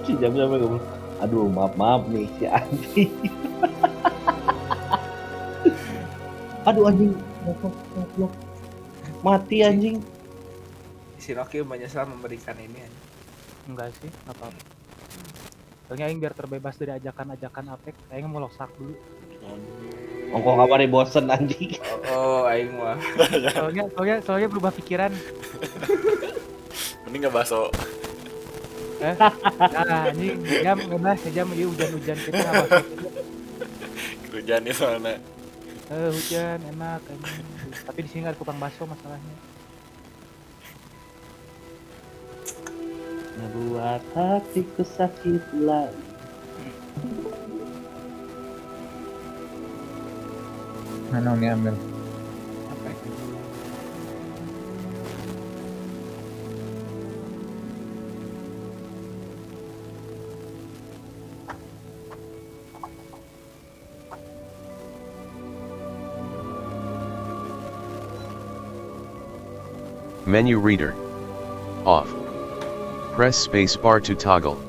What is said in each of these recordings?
Si Jamil sampai ngomong, aduh maaf nih si anjing. Aduh anjing, goblok. Mati anjing. Si Rocky menyesal memberikan ini. Enggak sih, nggak apa-apa. Soalnya aing biar terbebas dari ajakan-ajakan Apek, aing mau losak dulu. Ongko kabar bosen anjing. Oh, aing mah. Soalnya berubah pikiran. Mending nggak baso. Nah, anjing jam ngebahas jam ieu hujan-hujan kita nggak masuk. Kerjaan nih soalnya. Hujan enak anjing. Tapi di sini nggak ada tukang bakso masalahnya. Ngebuat hatiku sakit lagi. Mana nih ambil? Apa? Menu reader. Off. Press spacebar to toggle.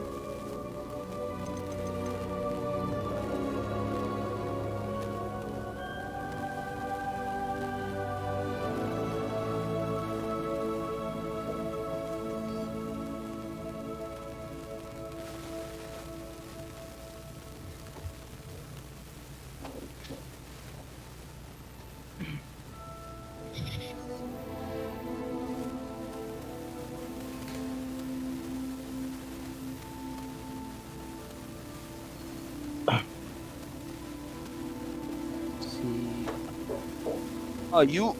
Ayu.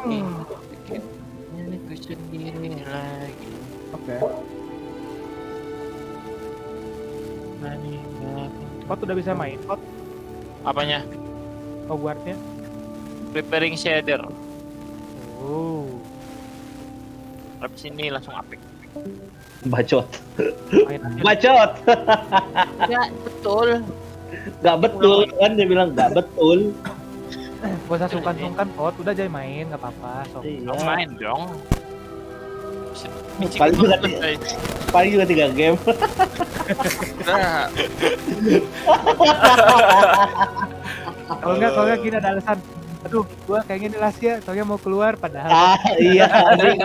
Ini gue sendiri lagi. Oke. Meninggal. Pot udah bisa main. Pot Apanya? Hogwarts-nya. Preparing shader. Oh. Habis ini langsung apik. Bacot. Main aja. Bacot. Ya, betul. Gak betul kan dia bilang gak betul. Gak usah sungkan-sungkan Pot, udah aja main nggak apa-apa. Sok. Iya. Lo main dong. Paling juga paling juga 3 game. Nah, Kalau enggak gini ada alasan. Aduh, gua kayaknya ini last ya, soalnya mau keluar padahal. Iya anjing.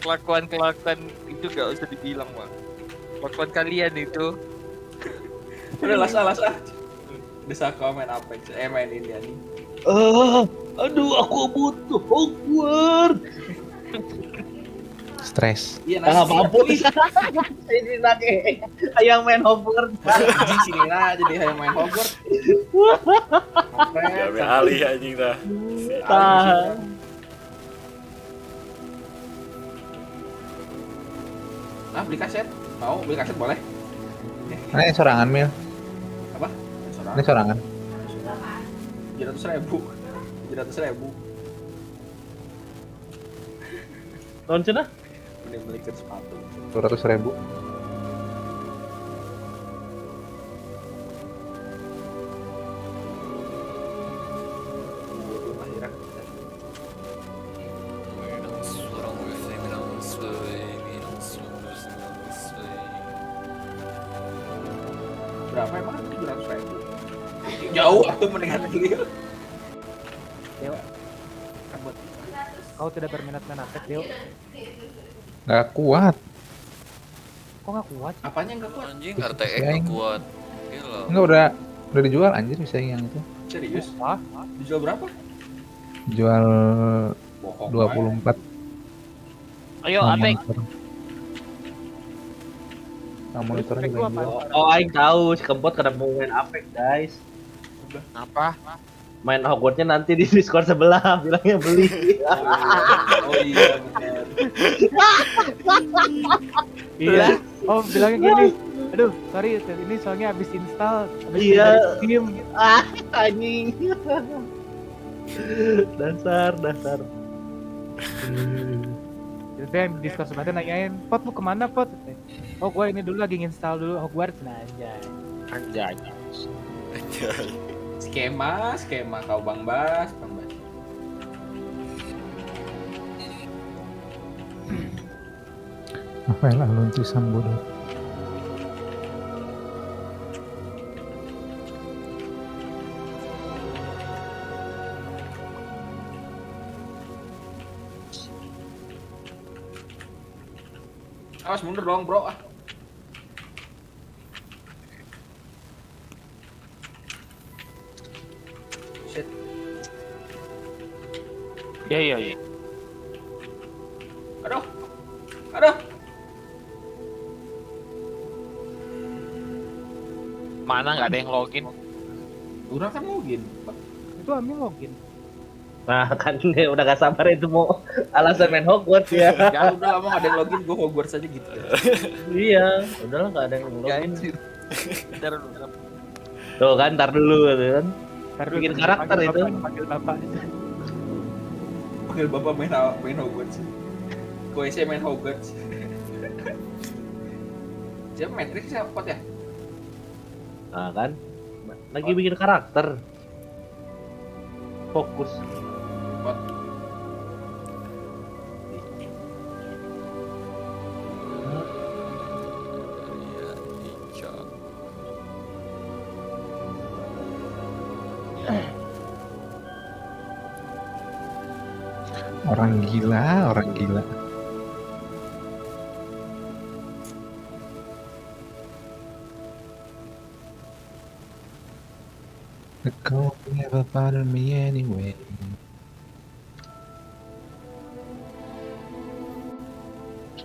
kelakuan itu gak usah dibilang, Bang. Kelakuan kalian itu. Udah lasa. Bisa komen apa? Main ini anjing. Aduh aku butuh Hogwarts. Stres. Iya Nah, apa-apa. Ini lagi yang main Hogwarts. Anjing sini lah jadi hayang main Hogwarts. Ya ambil alih anjing dah. Nah, beli kaset. Mau beli kaset boleh. Ini sorangan Mil. Apa? Ini sorangan. 700.000. 700.000. Tahun cina? Belikan sepatu. 200.000. Berapa emang? 700.000. Jauh tuh mendingan beli. Deo. Kau tidak berminat main Apek, Deo. Gak kuat. Kok nggak kuat? Apanya enggak kuat? Anjing RTX nggak kuat. Gila. Enggak udah dijual anjir bisa yang itu. Serius? Wah, Dijual berapa? Jual Bohong. 24. Ayo, apik. Nah, monitornya juga yang jual. Oh, aing tahu si Kempot kenapa mau main Apek, guys. Apa? Main Hogwarts-nya nanti di Discord sebelah bilangnya beli. Oh iya benar. iya. Oh, bilangnya gini. Aduh, sorry, ini soalnya habis install, habis Iya. dari Steam. Anjing. dasar. Jadi yang di Discord sebelahnya nanyain, Pot lu kemana Pot? Oh, gue ini dulu lagi install dulu Hogwarts nah anjay. Anjay. Skema kau Bang Bas. Rafael Alonso Sambodo. Awas mundur dong, bro. Shit. Iya. Aduh. Mana nggak ada yang login? Urang kan login. Itu Amil login. Nah kan dia udah gak sabar itu mau alasan main Hogwarts ya. Ya udah lama gak ada yang login, gue Hogwarts aja gitu. Iya, udahlah gak ada yang Ya, login. Bentar dulu. Tuh kan, ntar dulu gitu kan. Ntar dulu, Bikin karakter itu. Panggil bapak. Panggil bapak main Hogwarts. Koese main Hogwarts. Siapa Matrix siapa ya? Nah kan, lagi bikin karakter. Fokus. Pot. Iya, Ica. Orang gila. The cold never bothered me anyway.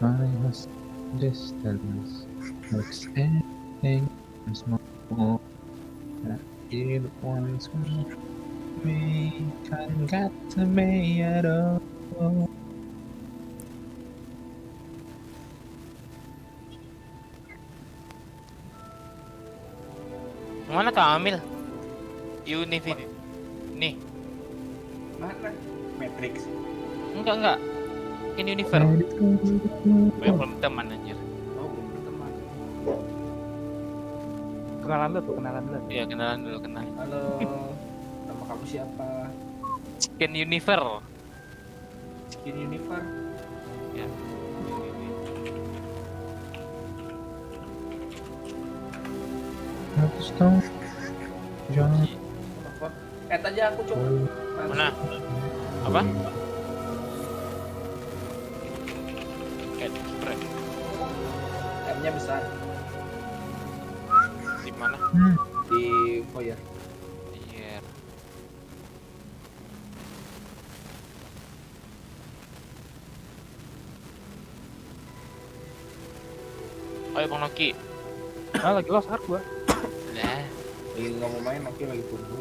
Trying to distance looks anything small. That you once me can't get to me at all. Mana Kak Amil? Unifit. Nih, Mana? Matrix. enggak. Ini Universe. Belum teman anjir. Oh, belum berteman. Kenalan dulu. Iya, kenalan dulu. Halo. Nama kamu siapa? Skin Universe. Skin Universe. Ya. Stone John Telepon. Aja aku coba. Mana? Apa? Friend. M-nya besar Di mana? di foyer. Iya. Ayo Bang Noki. Ah, lagi lost art gua. Nah, Lagi nggak mau main, oke lagi tunggu.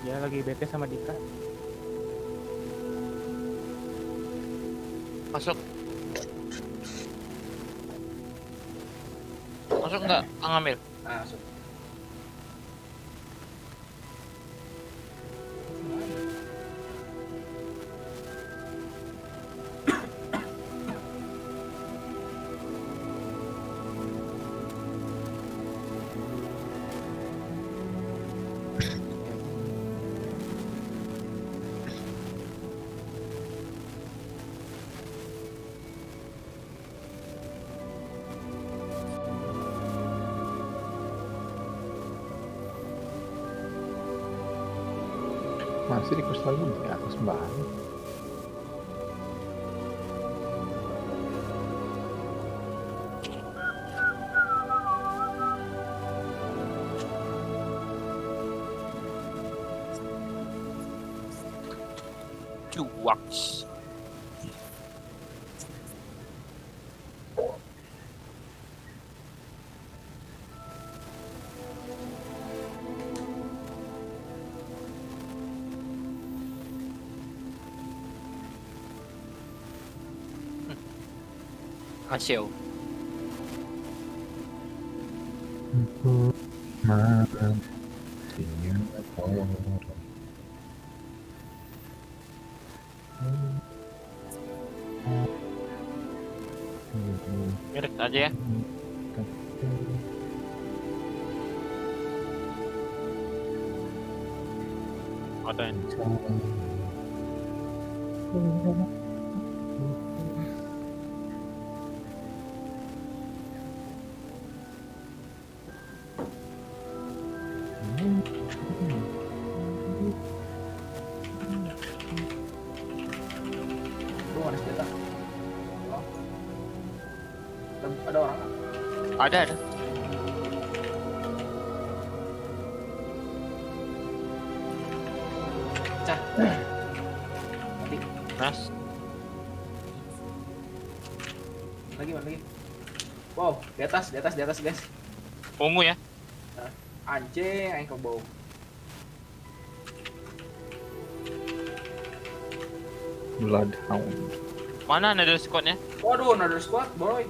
Dia lagi bete sama Dika. masuk. Masuk nggak, Kang Amil? Ah, so. masih di lagi di atas banget. Cuaks. Hasil. Makan Mirip aja ya. Ada yang Lu ada senjata? Oh. Ada orang nggak? ada. Cah. Mati. Nas. Lagi. Wow, di atas guys. Ungu ya. Anjing, aing kebau. Bloodhound. Mana ada squadnya? Waduh, another squad, boy.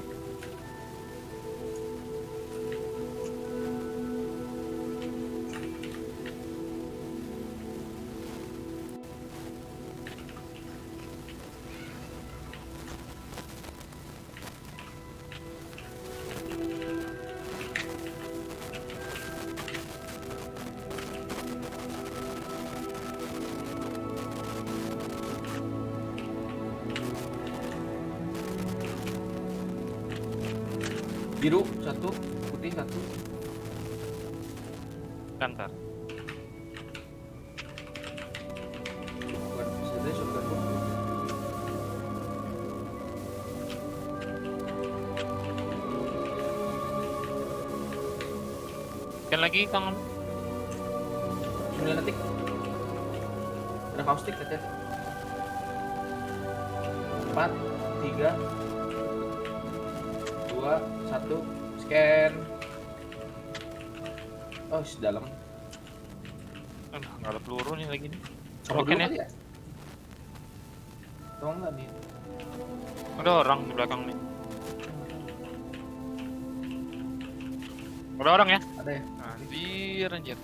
Biru satu, putih satu. Kantor. Shotgun gua. Kan lagi Kang. 9 detik. Ada kaustik hati-hati. 4, 3, 2, 1, scan. Oh, dalam. Aduh, nggak ada peluru nih lagi nih. Sama Oke dulu ya. kali ya? Atau enggak nih? Ada orang di belakang nih. Ada orang ya? Ada ya? Anjir.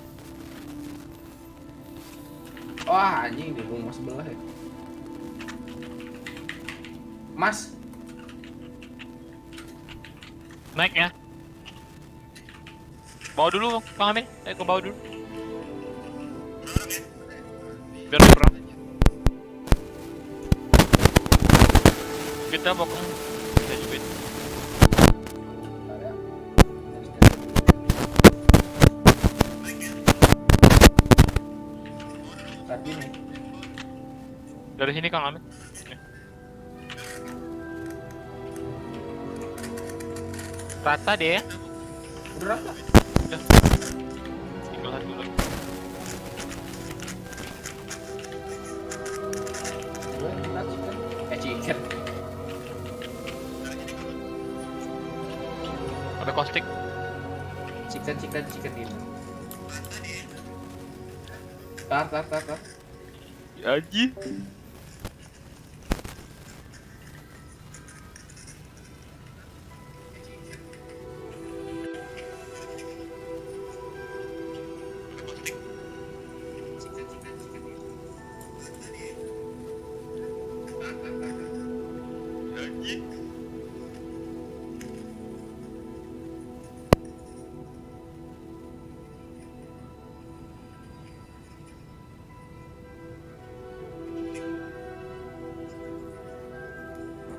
Wah, anjing di rumah sebelah ya. Mas, Naik ya. Bawa dulu, Kang Amin. Ayo ke bawah dulu. Biar berang. Kita bokong. Kita jepit. ada. Tadi nih. Dari sini Kang Amin. Nih. Rata deh ya. Udah rata. Udah. Tinggal satu lagi. Gue kita chicken. Chicken. Ada kostik. Chicken ini. Tar. Aji.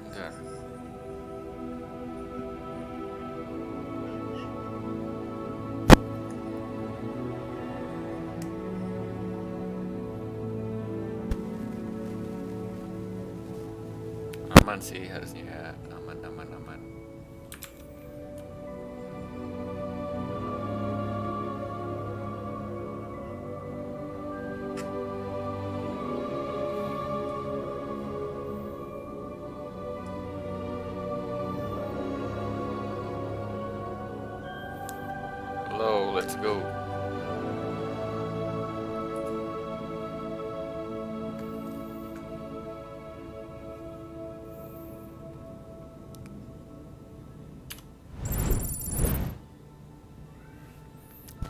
Bentar. Aman sih harusnya ya. Aman. Hello, let's go.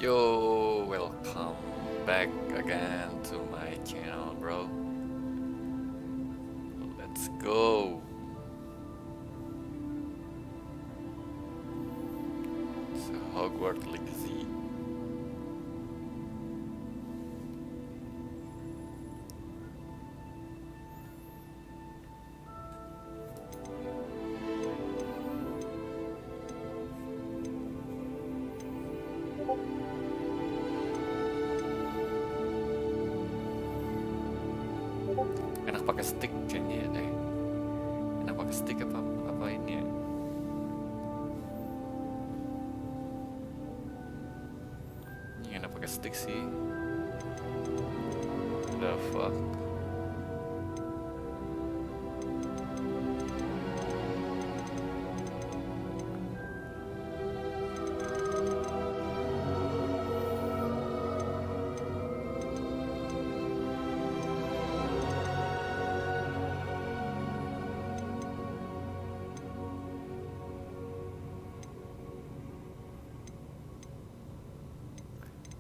Yo, welcome back again to my channel, bro. Let's go. Hogwarts Legacy. Enak pakai stick kayaknya ya. Enak pakai stick apa ini ya? Ini enak pakai stick sih. The fuck.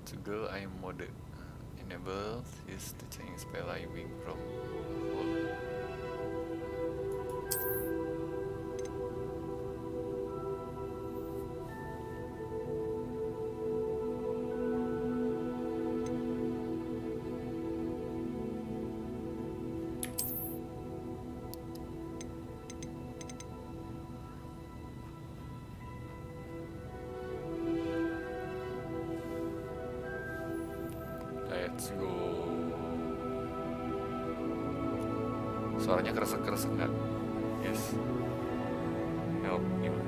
To go I mode enable is to change spell I wing from whole. Let's go. Suaranya keresek-keresek nggak? Yes. Help gimana?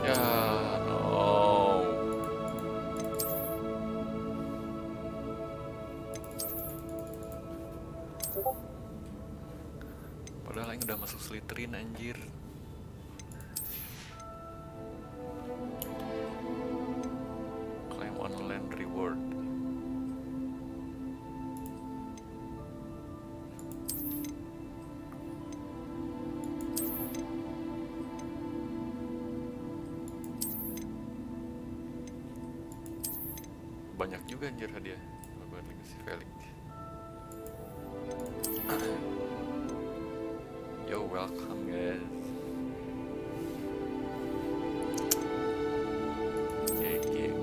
Ya, no. Padahal yang udah masuk Slytherin anjir. Claim on land reward. Banyak juga anjir hadiah Hogwarts Legacy Felix. Yo, welcome guys. GG.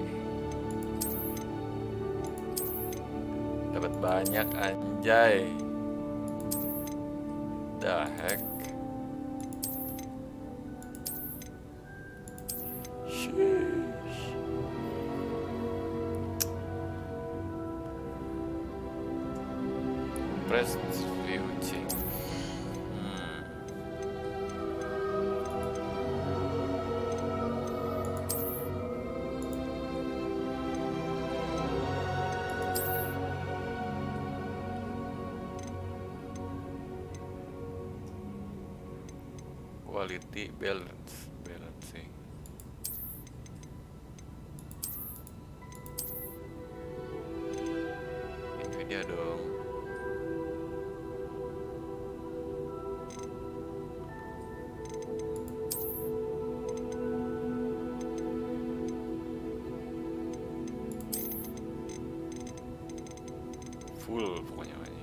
Dapat banyak anjay. The heck. Sheesh. Press view change. Quality balancing. Nvidia dong. Full pokoknya ini.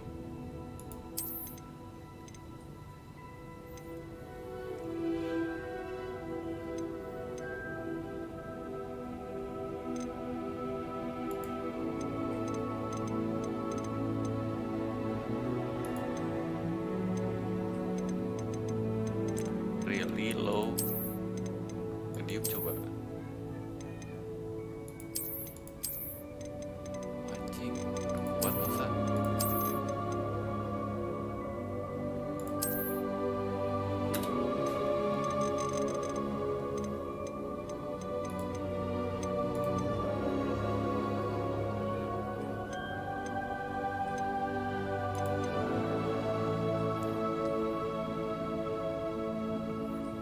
Really low. Medium coba. Anjing, kuat masa.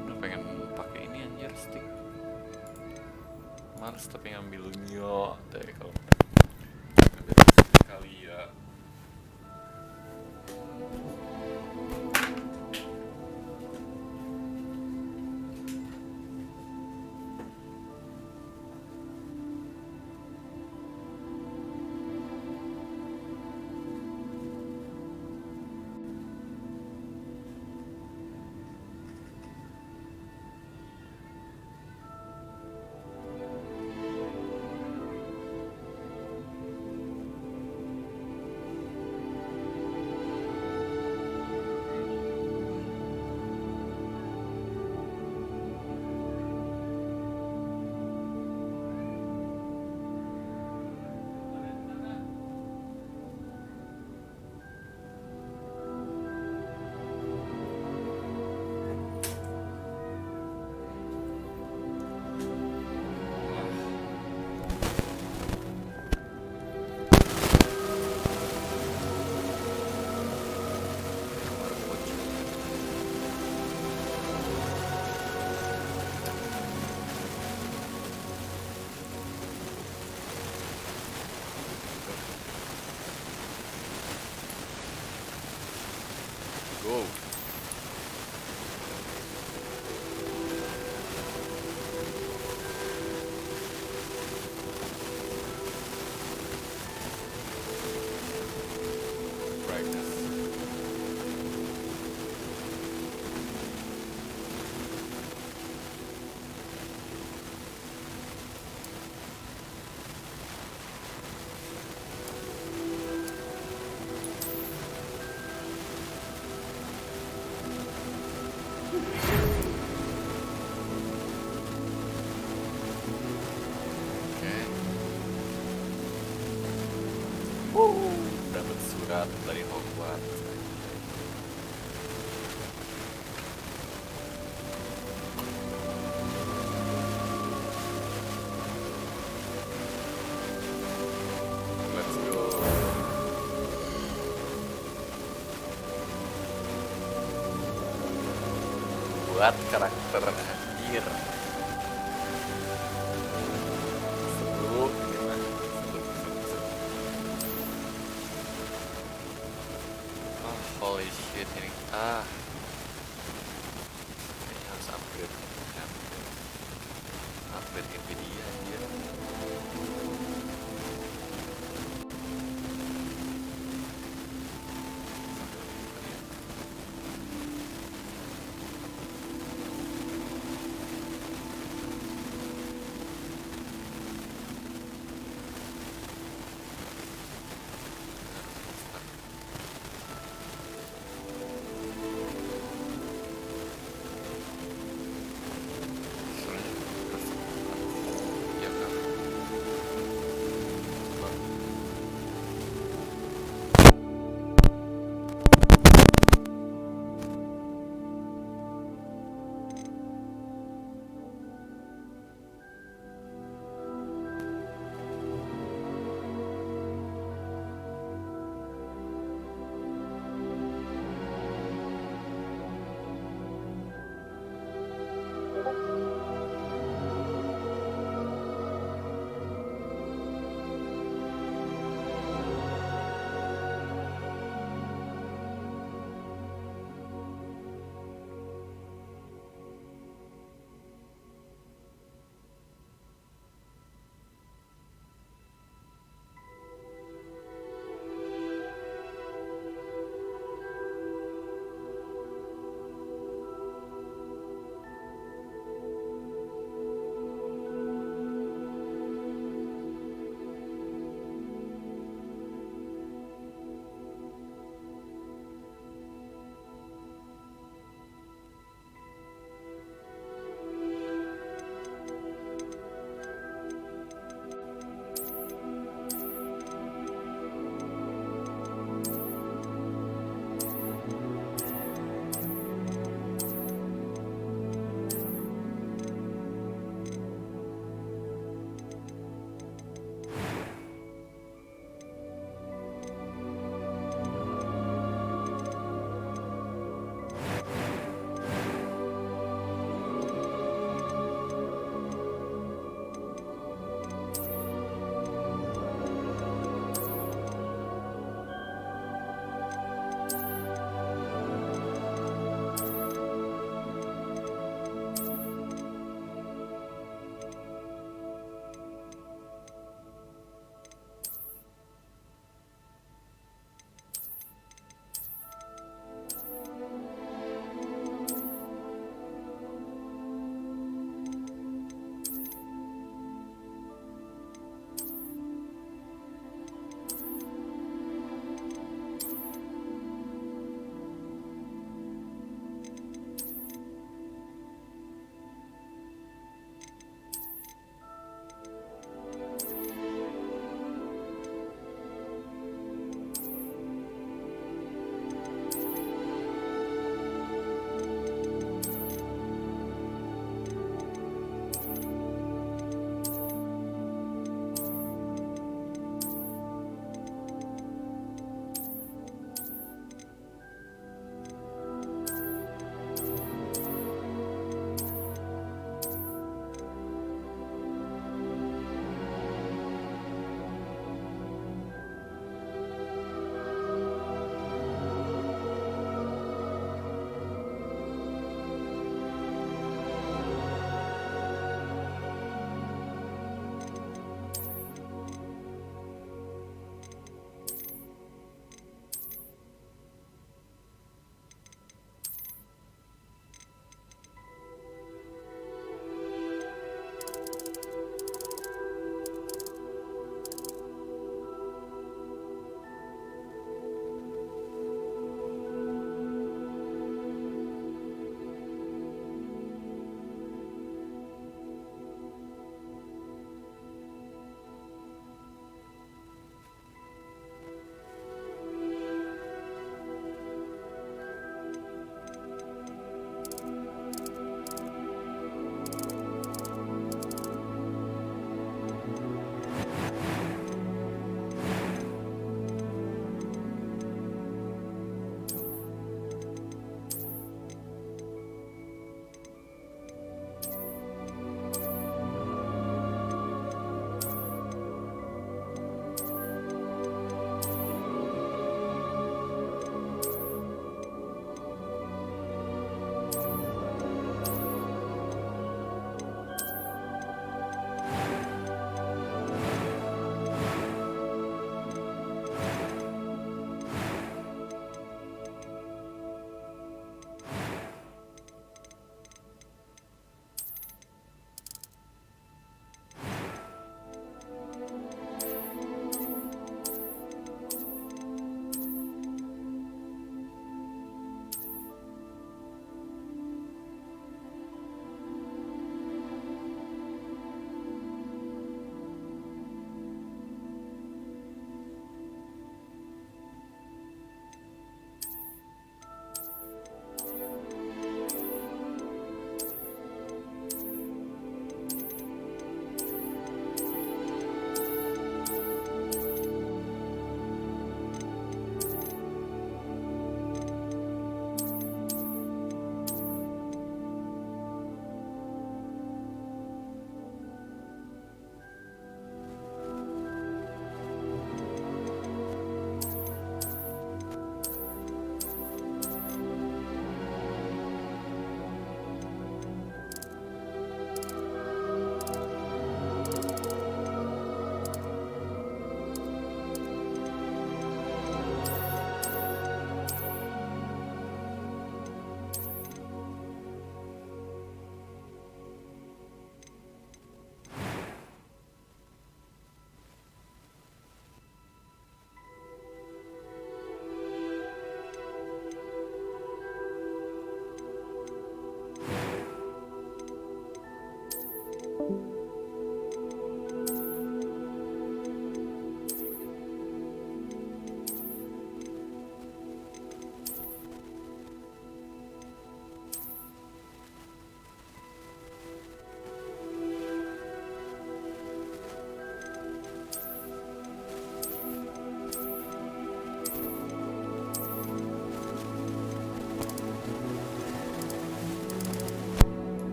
Udah pengen pakai ini anjir stick. Males tapi ngambilnya deh kalau Italia. Go. Brightness. Oke. Dapat surat dari Hogwarts. Let's go. Buat karakter akhir. Seru, ini mah. Seru. Oh, holy shit ini. Kayaknya harus upgrade. Upgrade Nvidia anjir. Ya kan.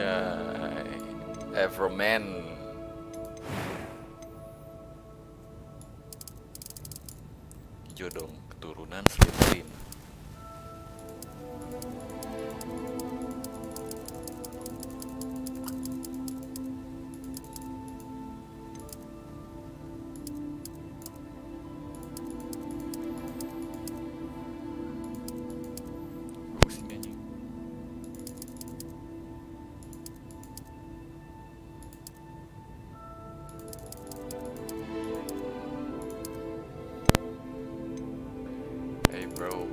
Anjay. Everman. Hijau dong, keturunan Slytherin. Bagus ini anjing. Hey bro.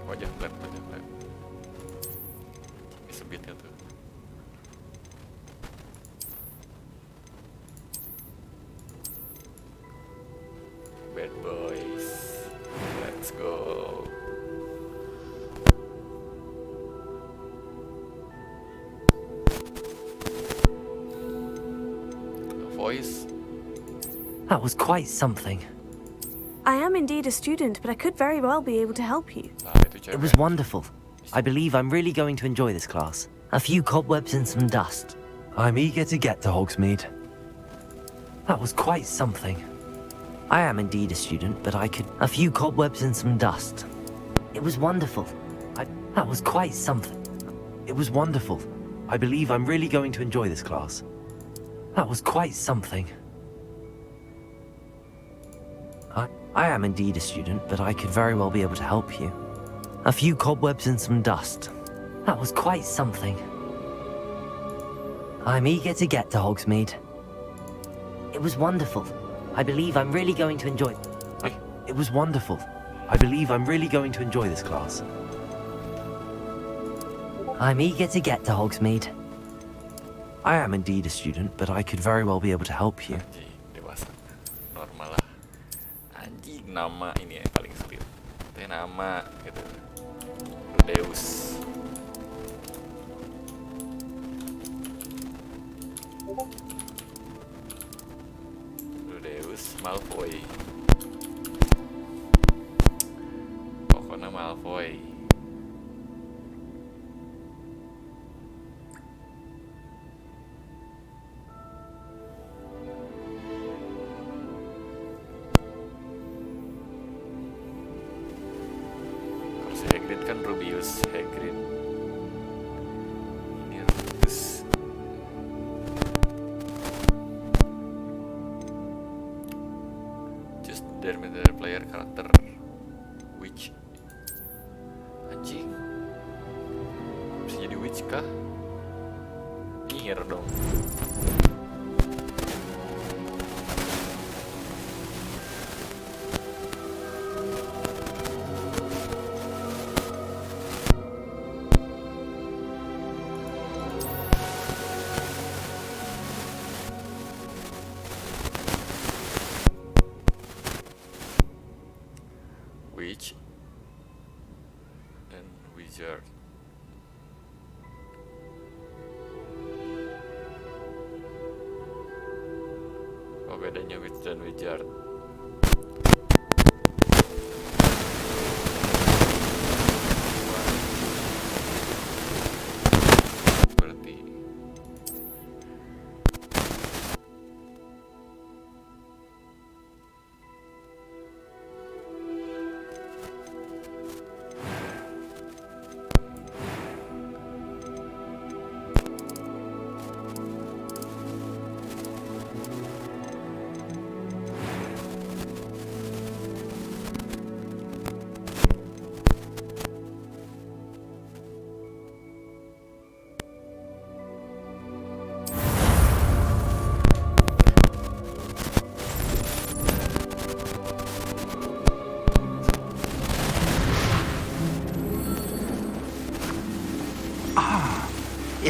Wajah flat. Ini sebitnya tuh. Bad boys. Let's go. Voice. That was quite something. I am indeed a student, but I could very well be able to help you. Itu It was cewek. wonderful. I believe I'm really going to enjoy this class. A few cobwebs and some dust. I'm eager to get to Hogsmeade. That was quite something. I am indeed a student, but I could... A few cobwebs and some dust. It was wonderful. That was quite something. It was wonderful. I believe I'm really going to enjoy this class. That was quite something. I am indeed a student, but I could very well be able to help you. A few cobwebs and some dust. That was quite something. I'm eager to get to Hogsmeade. It was wonderful. I believe I'm really going to enjoy... It was wonderful. I believe I'm really going to enjoy this class. I'm eager to get to Hogsmeade. I am indeed a student, but I could very well be able to help you. Anjing, dewasa. Normal lah. Anjing, nama ini yang paling sulit. Itu nama gitu. Rudeus. Rudeus Malfoy. Pokoknya Malfoy. Kalau si Hagrid kan Rubius Hagrid. Ini Rubius. Just their player character. Witch. Anjing. Bisa jadi witch kah? Nyihir dong. Witch and wizard. Oh, bedanya witch dan wizard. Berarti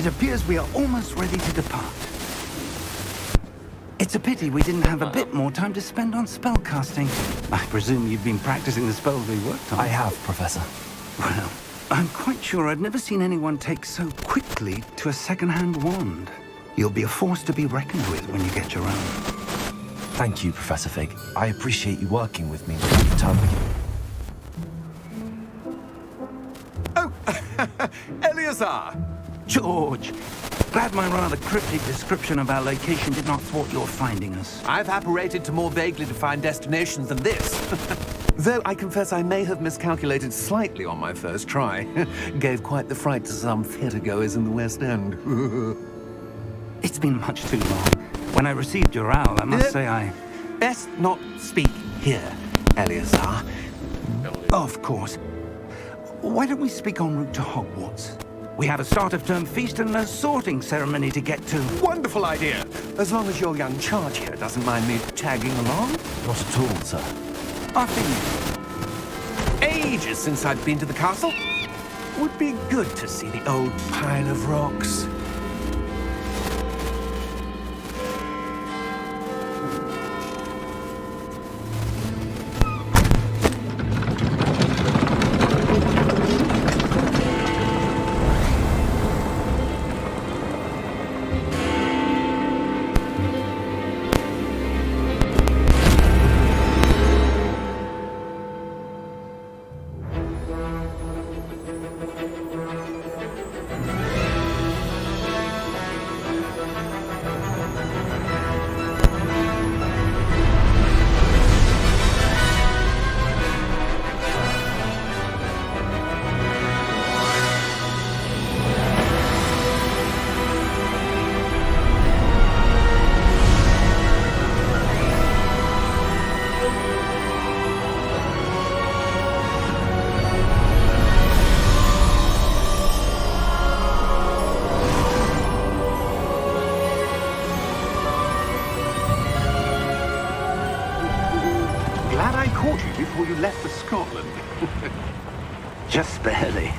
appears we are almost ready to depart. It's a pity we didn't have a bit more time to spend on spellcasting. I presume you've been practicing the spells we worked on. I have, Professor. Well, I'm quite sure I've never seen anyone take so quickly to a second-hand wand. You'll be a force to be reckoned with when you get your own. Thank you, Professor Fig. I appreciate you working with me before the term begins. Oh, Eleazar! George! Glad my rather cryptic description of our location did not thwart your finding us. I've apparated to more vaguely defined destinations than this. Though I confess I may have miscalculated slightly on my first try. Gave quite the fright to some theatre-goers in the West End. It's been much too long. When I received your owl, I must say I... Best not speak here, Eleazar. Of course. Why don't we speak en route to Hogwarts? We have a start-of-term feast and a sorting ceremony to get to. Wonderful idea! As long as your young charge here doesn't mind me tagging along. Not at all, sir. After you. Ages since I've been to the castle. Would be good to see the old pile of rocks. Glad I caught you before you left for Scotland. Just barely.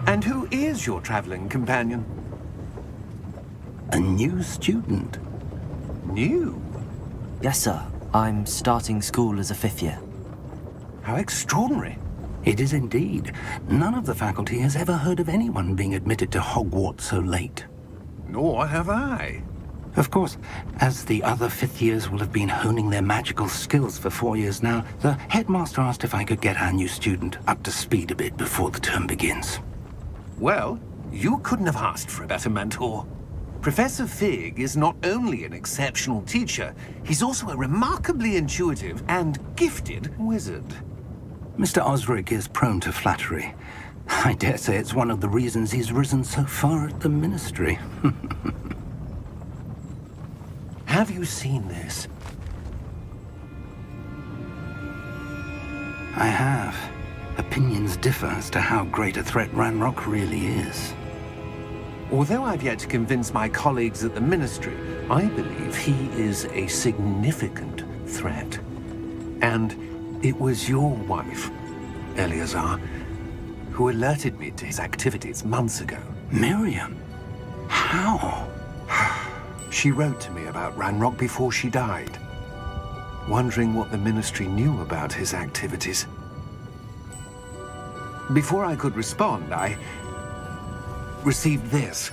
And who is your traveling companion? A new student. New? Yes, sir. I'm starting school as a 5th year. How extraordinary. It is indeed. None of the faculty has ever heard of anyone being admitted to Hogwarts so late. Nor have I. Of course, as the other 5th years will have been honing their magical skills for 4 years now, the headmaster asked if I could get our new student up to speed a bit before the term begins. Well, you couldn't have asked for a better mentor. Professor Fig is not only an exceptional teacher, he's also a remarkably intuitive and gifted wizard. Mr. Osric is prone to flattery. I dare say it's one of the reasons he's risen so far at the ministry. Have you seen this? I have. Opinions differ as to how great a threat Ranrock really is. Although I've yet to convince my colleagues at the Ministry, I believe he is a significant threat. And it was your wife, Eleazar, who alerted me to his activities months ago. Miriam? How? She wrote to me about Ranrock before she died, wondering what the Ministry knew about his activities. Before I could respond, I received this.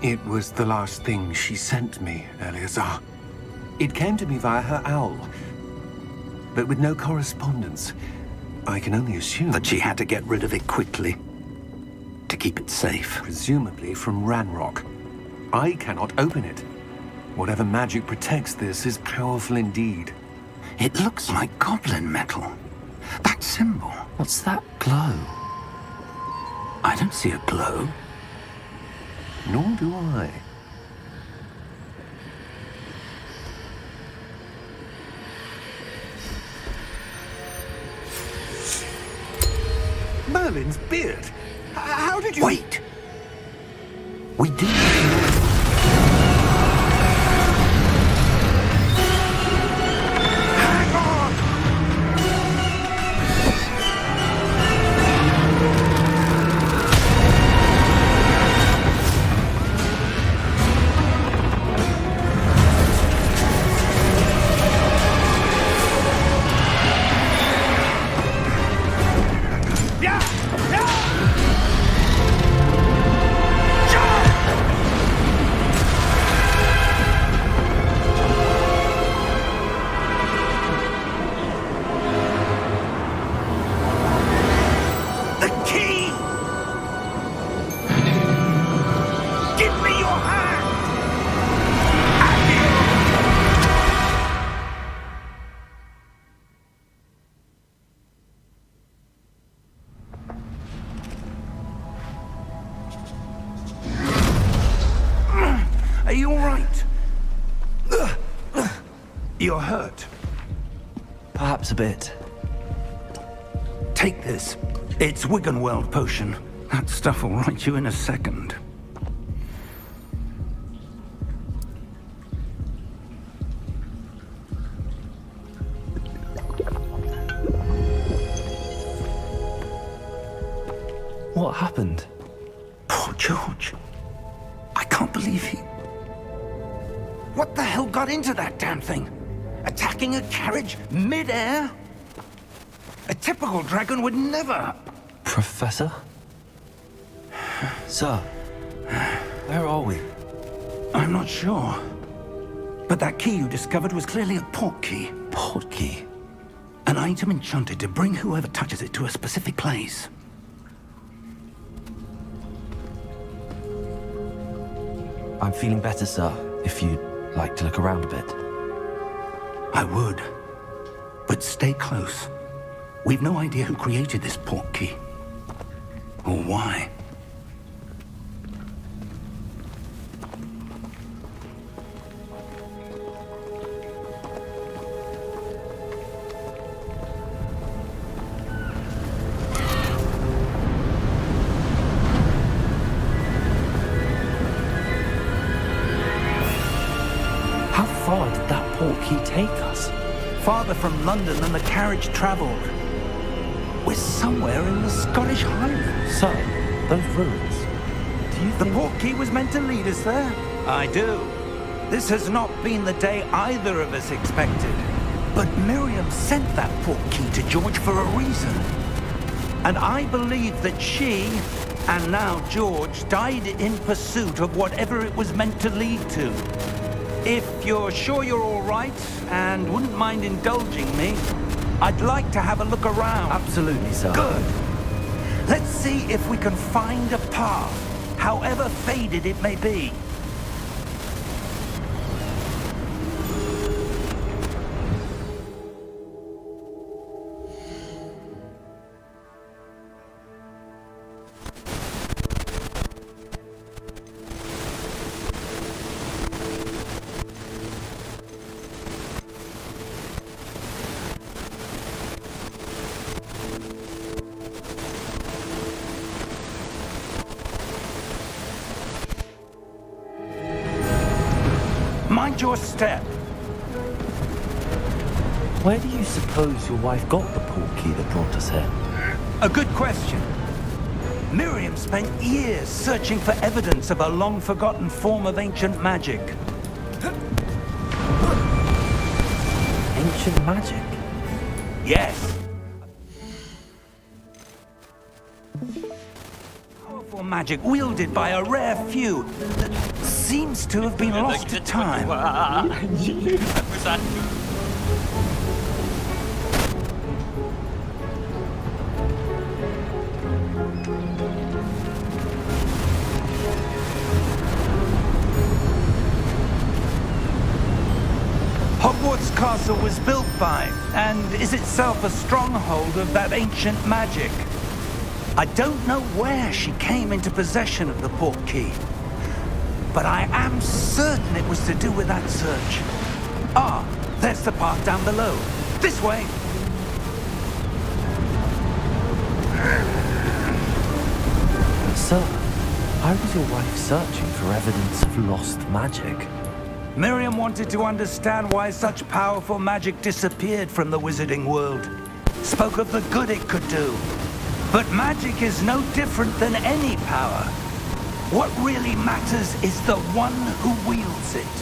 It was the last thing she sent me, Eleazar. It came to me via her owl, but with no correspondence. I can only assume that she had to get rid of it quickly, to keep it safe. Presumably from Ranrock. I cannot open it. Whatever magic protects this is powerful indeed. It looks like goblin metal. That symbol. What's that glow? I don't see a glow. Nor do I. Merlin's beard. How did you... Wait! We do. right. You're hurt. Perhaps a bit. Take this. It's Wiggenweld potion. That stuff will right you in a second. What happened? Poor George. I can't believe he... What the hell got into that damn thing? Attacking a carriage mid-air? A typical dragon would never... Professor? Sir, where are we? I'm not sure. But that key you discovered was clearly a port key. Port key? An item enchanted to bring whoever touches it to a specific place. I'm feeling better, sir, if you'd like to look around a bit. I would. But stay close. We've no idea who created this port key. Or why. How far did that port key take us? Farther from London than the carriage travelled. We're somewhere in the Scottish Highlands. Sir, those ruins. Do you The think... port key was meant to lead us there? I do. This has not been the day either of us expected. But Miriam sent that port key to George for a reason. And I believe that she, and now George, died in pursuit of whatever it was meant to lead to. If you're sure you're all right, and wouldn't mind indulging me, I'd like to have a look around. Absolutely, sir. Good. Let's see if we can find a path, however faded it may be. Mind your step. Where do you suppose your wife got the port key that brought us here? A good question. Miriam spent years searching for evidence of a long-forgotten form of ancient magic. Ancient magic? Yes. Powerful magic wielded by a rare few that seems to have been lost to time. Aku satu. Hogwarts Castle was built by, and is itself a stronghold of that ancient magic. I don't know where she came into possession of the port key, but I am certain it was to do with that search. Ah, there's the path down below. This way. Sir, why was your wife searching for evidence of lost magic? Miriam wanted to understand why such powerful magic disappeared from the wizarding world. Spoke of the good it could do. But magic is no different than any power. What really matters is the one who wields it.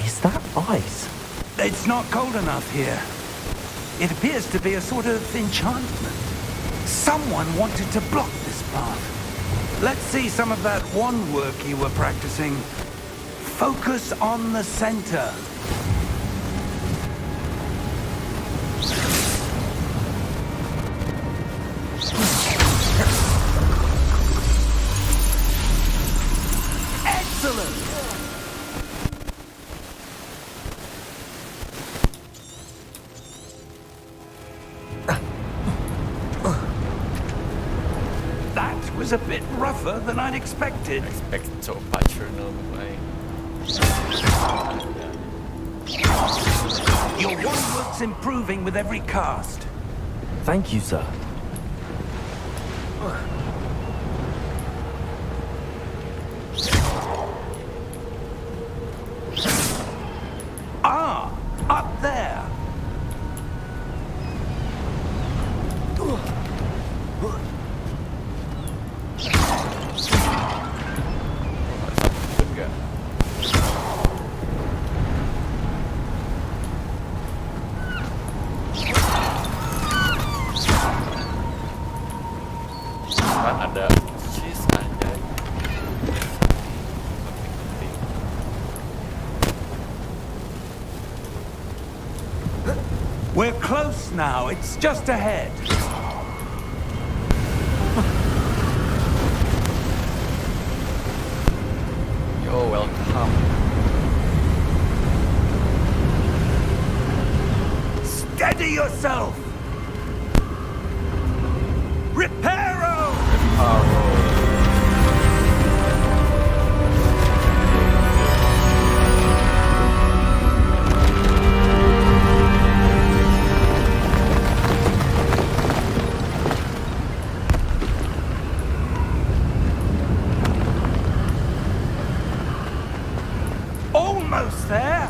Is that ice? It's not cold enough here. It appears to be a sort of enchantment. Someone wanted to block this path. Let's see some of that wand work you were practicing. Focus on the center. Excellent! That was a bit rougher than I'd expected. Expect so paternal by. Your wand work's improving with every cast. Thank you, sir. Ah, up there. Enggak. Kan ada cheese anjay. Penting-penting. We're close now. It's just ahead. Yo, welcome. Steady yourself. Reparo! Almost there.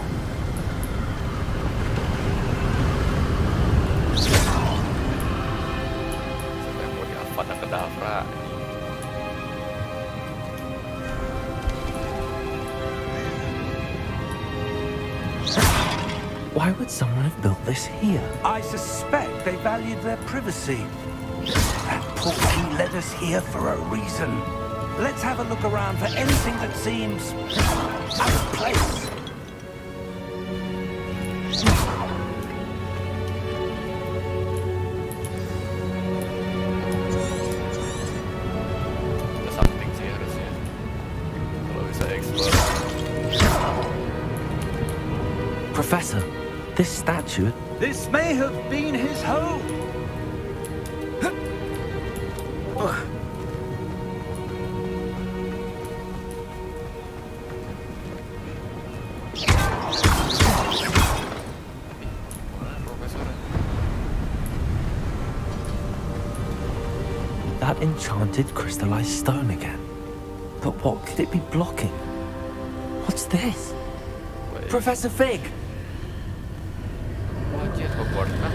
Siapa yang mau di Kedavra? Why would someone have built this here? I suspect they valued their privacy. That portkey led us here for a reason. Let's have a look around for anything that seems out of place. Ada something sih harusnya. Kalau bisa explore. Professor, this statue... This may have been his home. Mana profesornya? That enchanted crystallized stone again. But what could it be blocking? What's this? Wait. Professor Fig! Wajib Hogwarts kan?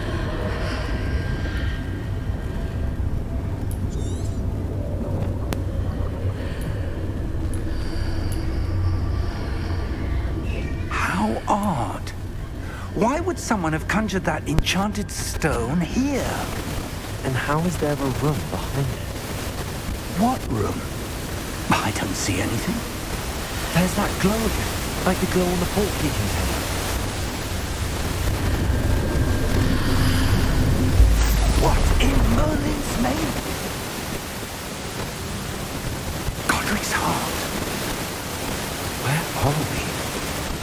How odd. Why would someone have conjured that enchanted stone here? And how is there a room behind it? What room? I don't see anything. There's that glow again, like the glow on the portkey container. What in Merlin's name? Godric's heart. Where are we?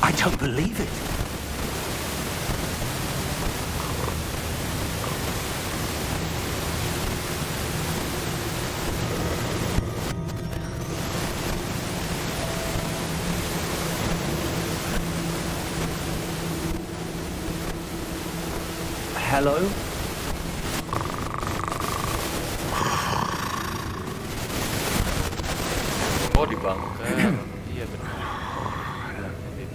I don't believe it. Hello? Oh di bunker. Iya benar. Bener 7 ini.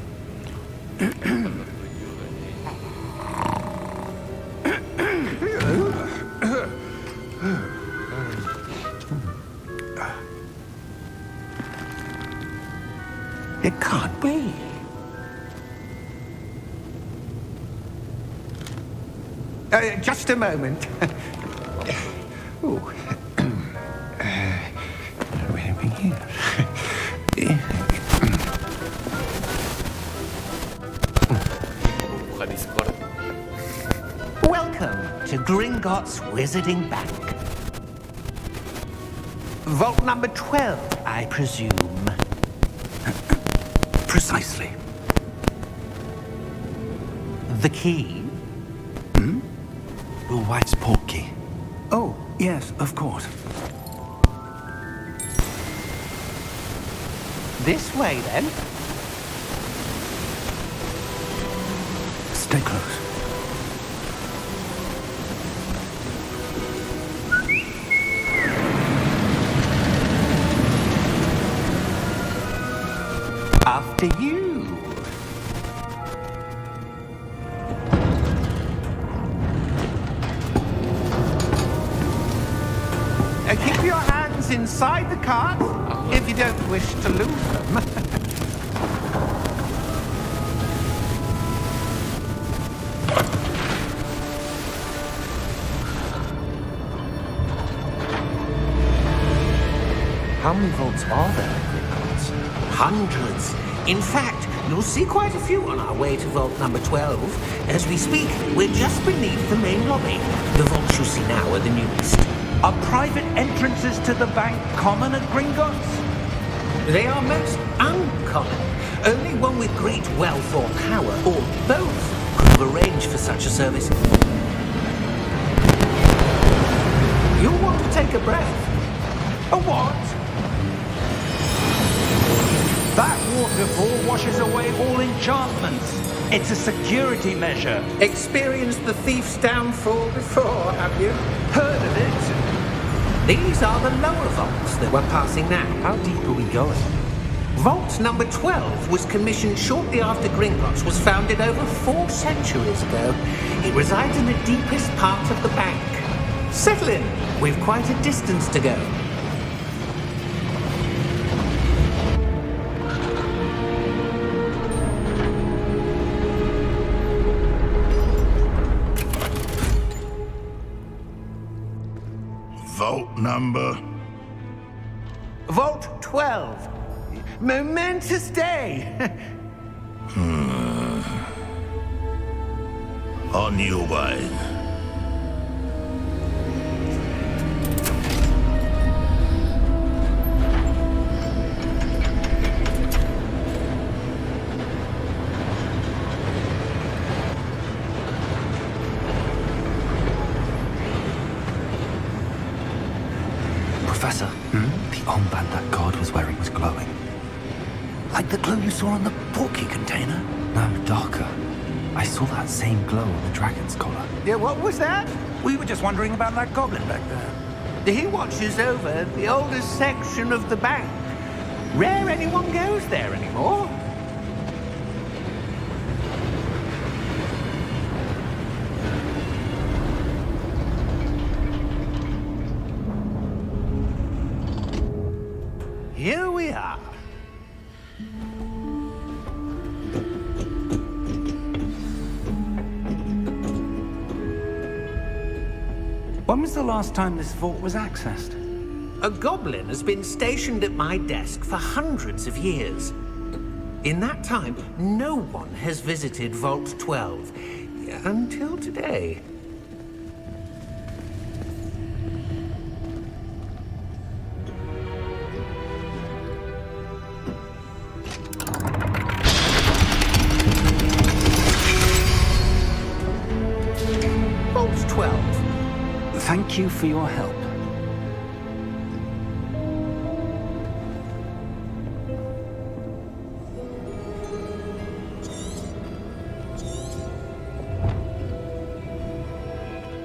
It can't be. Just a moment. Ooh. Where are we here? Buka Discord. Welcome to Gringotts Wizarding Bank. Vault number 12, I presume. Precisely. The key? Your wife's portkey. Oh, yes, of course. This way, then. Stay close. After you. Keep your hands inside the cart if you don't wish to lose them. How many vaults are there in Gringotts? Hundreds. In fact, you'll see quite a few on our way to vault number 12. As we speak, we're just beneath the main lobby. The vaults you see now are the newest. Are private entrances to the bank common at Gringotts? They are most uncommon. Only one with great wealth or power, or both, could have arranged for such a service. You'll want to take a breath. A what? That waterfall washes away all enchantments. It's a security measure. Experienced the thief's downfall before, have you? Heard of it? These are the lower vaults that we're passing now. How deep are we going? Vault number 12 was commissioned shortly after Gringotts was founded over 4 centuries ago. It resides in the deepest part of the bank. Settle in. We've quite a distance to go. Vault number? Vault 12. Momentous day. On your way. Professor, the armband that guard was wearing was glowing. Like the glow you saw on the portkey container? No, darker. I saw that same glow on the dragon's collar. Yeah, what was that? We were just wondering about that goblin back there. He watches over the oldest section of the bank. Rare anyone goes there anymore. Here we are. When was the last time this vault was accessed? A goblin has been stationed at my desk for hundreds of years. In that time, no one has visited Vault 12 until today. Vault 12. Thank you for your help.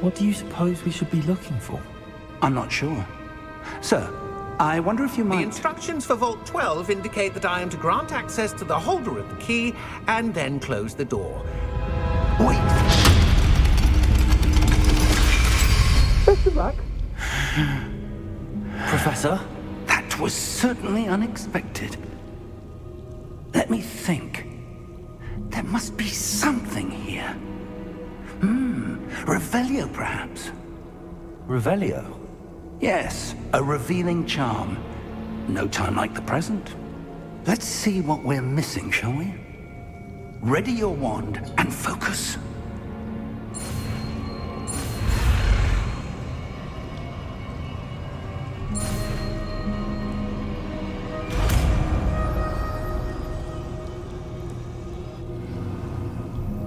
What do you suppose we should be looking for? I'm not sure. Sir, I wonder if you The might... instructions for Vault 12 indicate that I am to grant access to the holder of the key and then close the door. Wait! Best of luck. Professor? That was certainly unexpected. Let me think. There must be something here. Revelio, perhaps? Revelio? Yes, a revealing charm. No time like the present. Let's see what we're missing, shall we? Ready your wand and focus.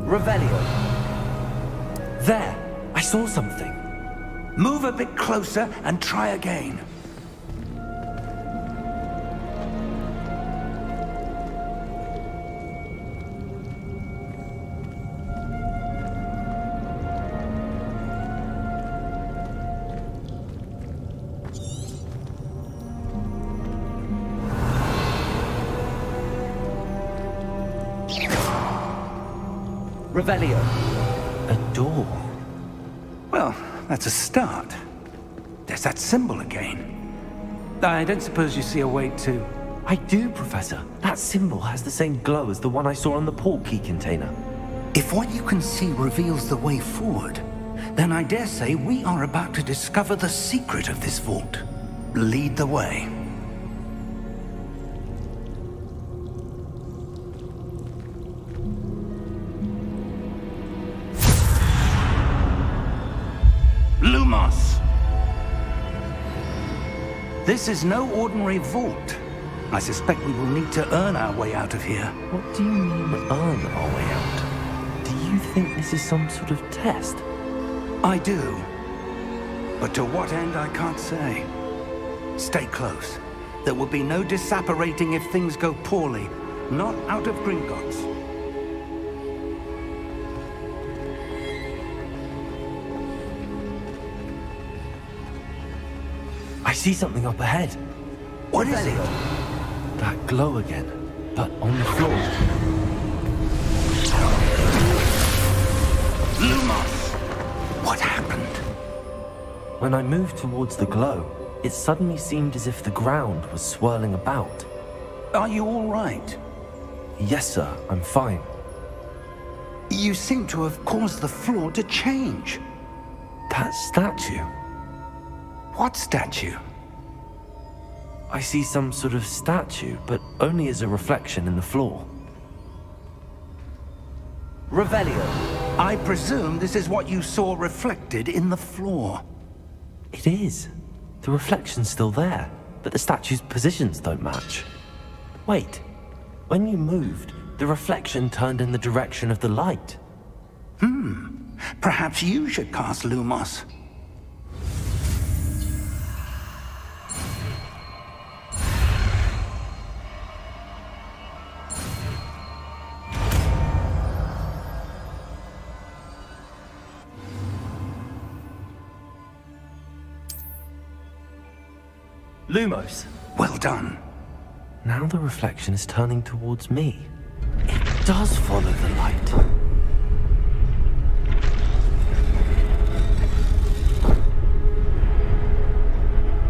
Revelio. There! I saw something. Move a bit closer and try again. Revelio. A door. Well, that's a start. There's that symbol again. I don't suppose you see a way to... I do, Professor. That symbol has the same glow as the one I saw on the port key container. If what you can see reveals the way forward, then I dare say we are about to discover the secret of this vault. Lead the way. Lumos! This is no ordinary vault. I suspect we will need to earn our way out of here. What do you mean, earn our way out? Do you think this is some sort of test? I do. But to what end, I can't say. Stay close. There will be no disapparating if things go poorly. Not out of Gringotts. I see something up ahead. What is it? That glow again, but on the floor. Lumos! What happened? When I moved towards the glow, it suddenly seemed as if the ground was swirling about. Are you all right? Yes, sir, I'm fine. You seem to have caused the floor to change. That statue. What statue? I see some sort of statue, but only as a reflection in the floor. Revelio. I presume this is what you saw reflected in the floor. It is. The reflection's still there, but the statue's positions don't match. Wait, when you moved, the reflection turned in the direction of the light. Perhaps you should cast Lumos. Lumos. Well done. Now the reflection is turning towards me. It does follow the light.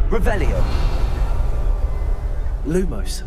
Revelio. Lumos.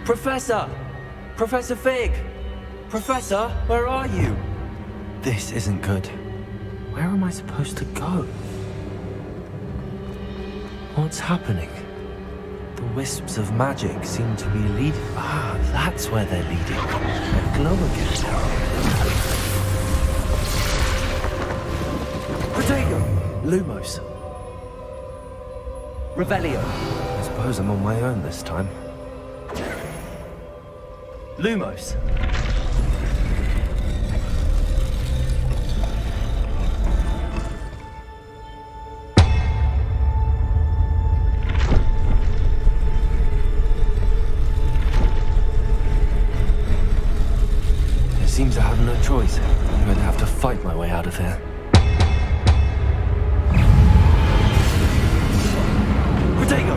Professor! Professor Fig! Professor, where are you? This isn't good. Where am I supposed to go? What's happening? The wisps of magic seem to be leading... Ah, that's where they're leading. glow again. Protego! Lumos. Revelio. I suppose I'm on my own this time. Lumos. It seems I have no choice. I'm going to have to fight my way out of here. Protego!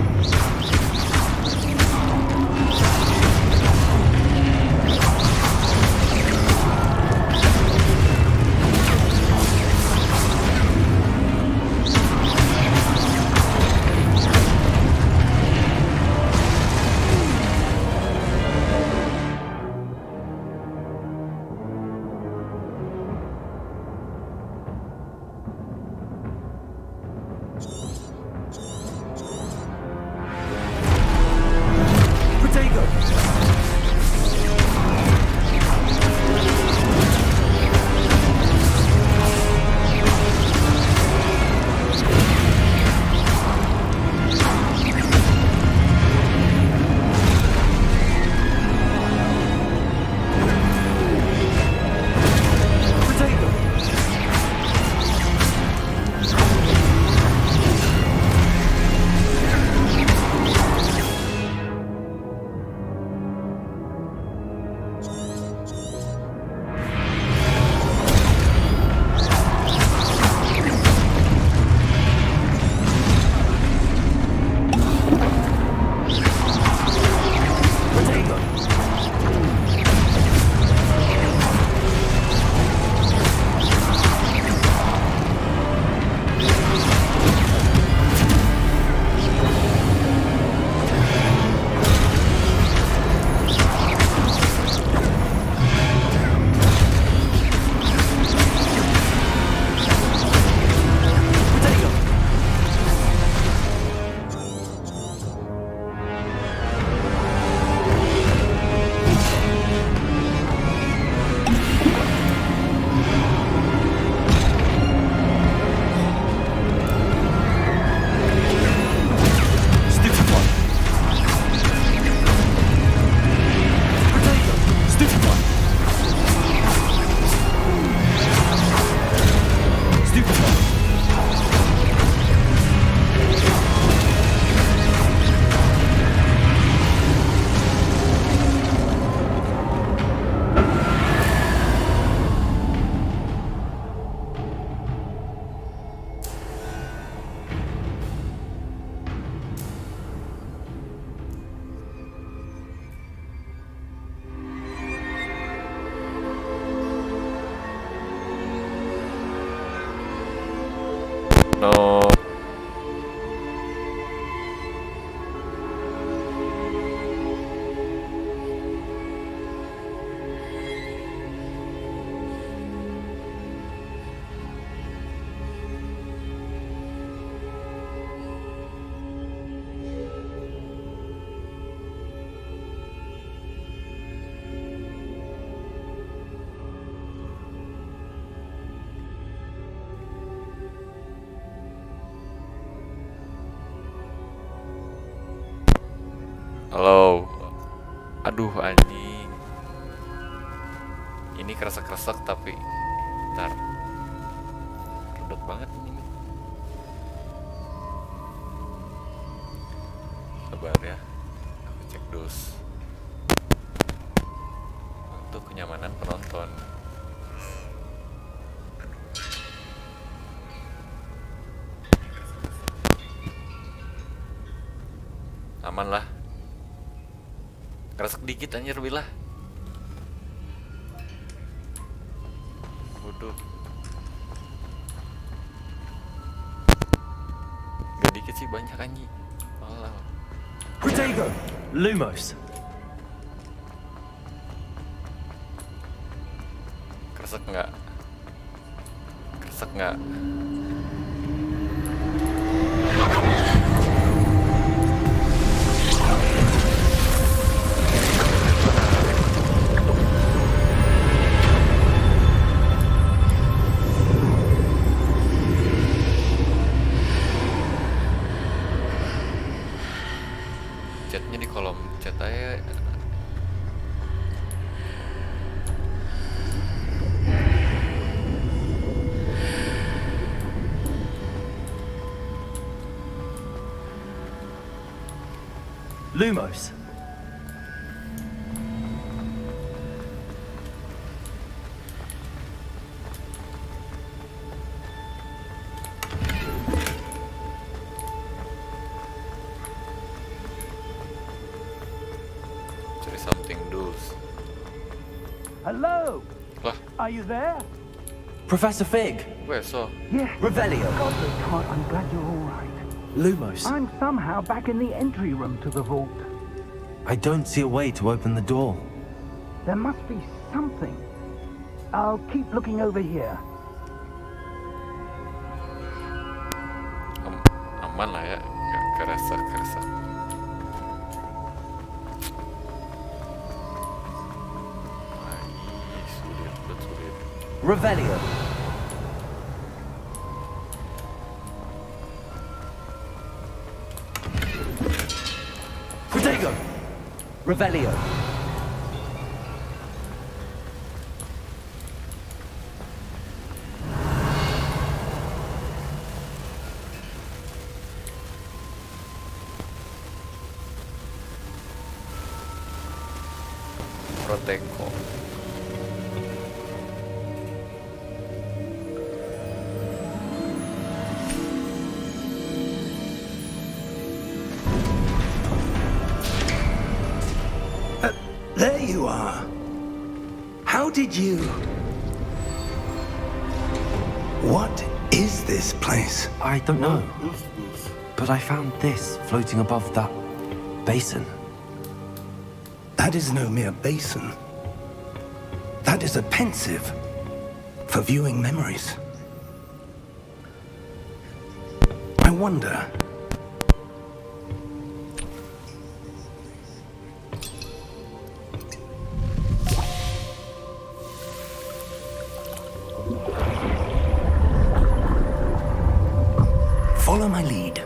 No. Halo. Aduh anjing. Ini kresek-kresek tapi ntar rudot banget ini. Sabar ya. Aku cek dus. Untuk kenyamanan penonton. Aman lah. Kresek dikit anjir bilah. Waduh. Gak dikit sih, banyak anjing. Allah. Protego! Lumos. Kresek nggak? Kresek nggak? chatnya di kolom chat aja. Lumos. Cari something do's. Hello? Lah, Are you there? Professor Fig. where so? Yes. Revelio. I'm glad you're all right. Lumos. I'm somehow back in the entry room to the vault. I don't see a way to open the door. There must be something. I'll keep looking over here. Aman lah ya, nggak kerasa. Sulit. Revelio. Protego. Revelio. Proteko. There you are. How did you... What is this place? I don't know. But I found this floating above that basin. That is no mere basin. That is a pensive for viewing memories. I wonder... Follow my lead.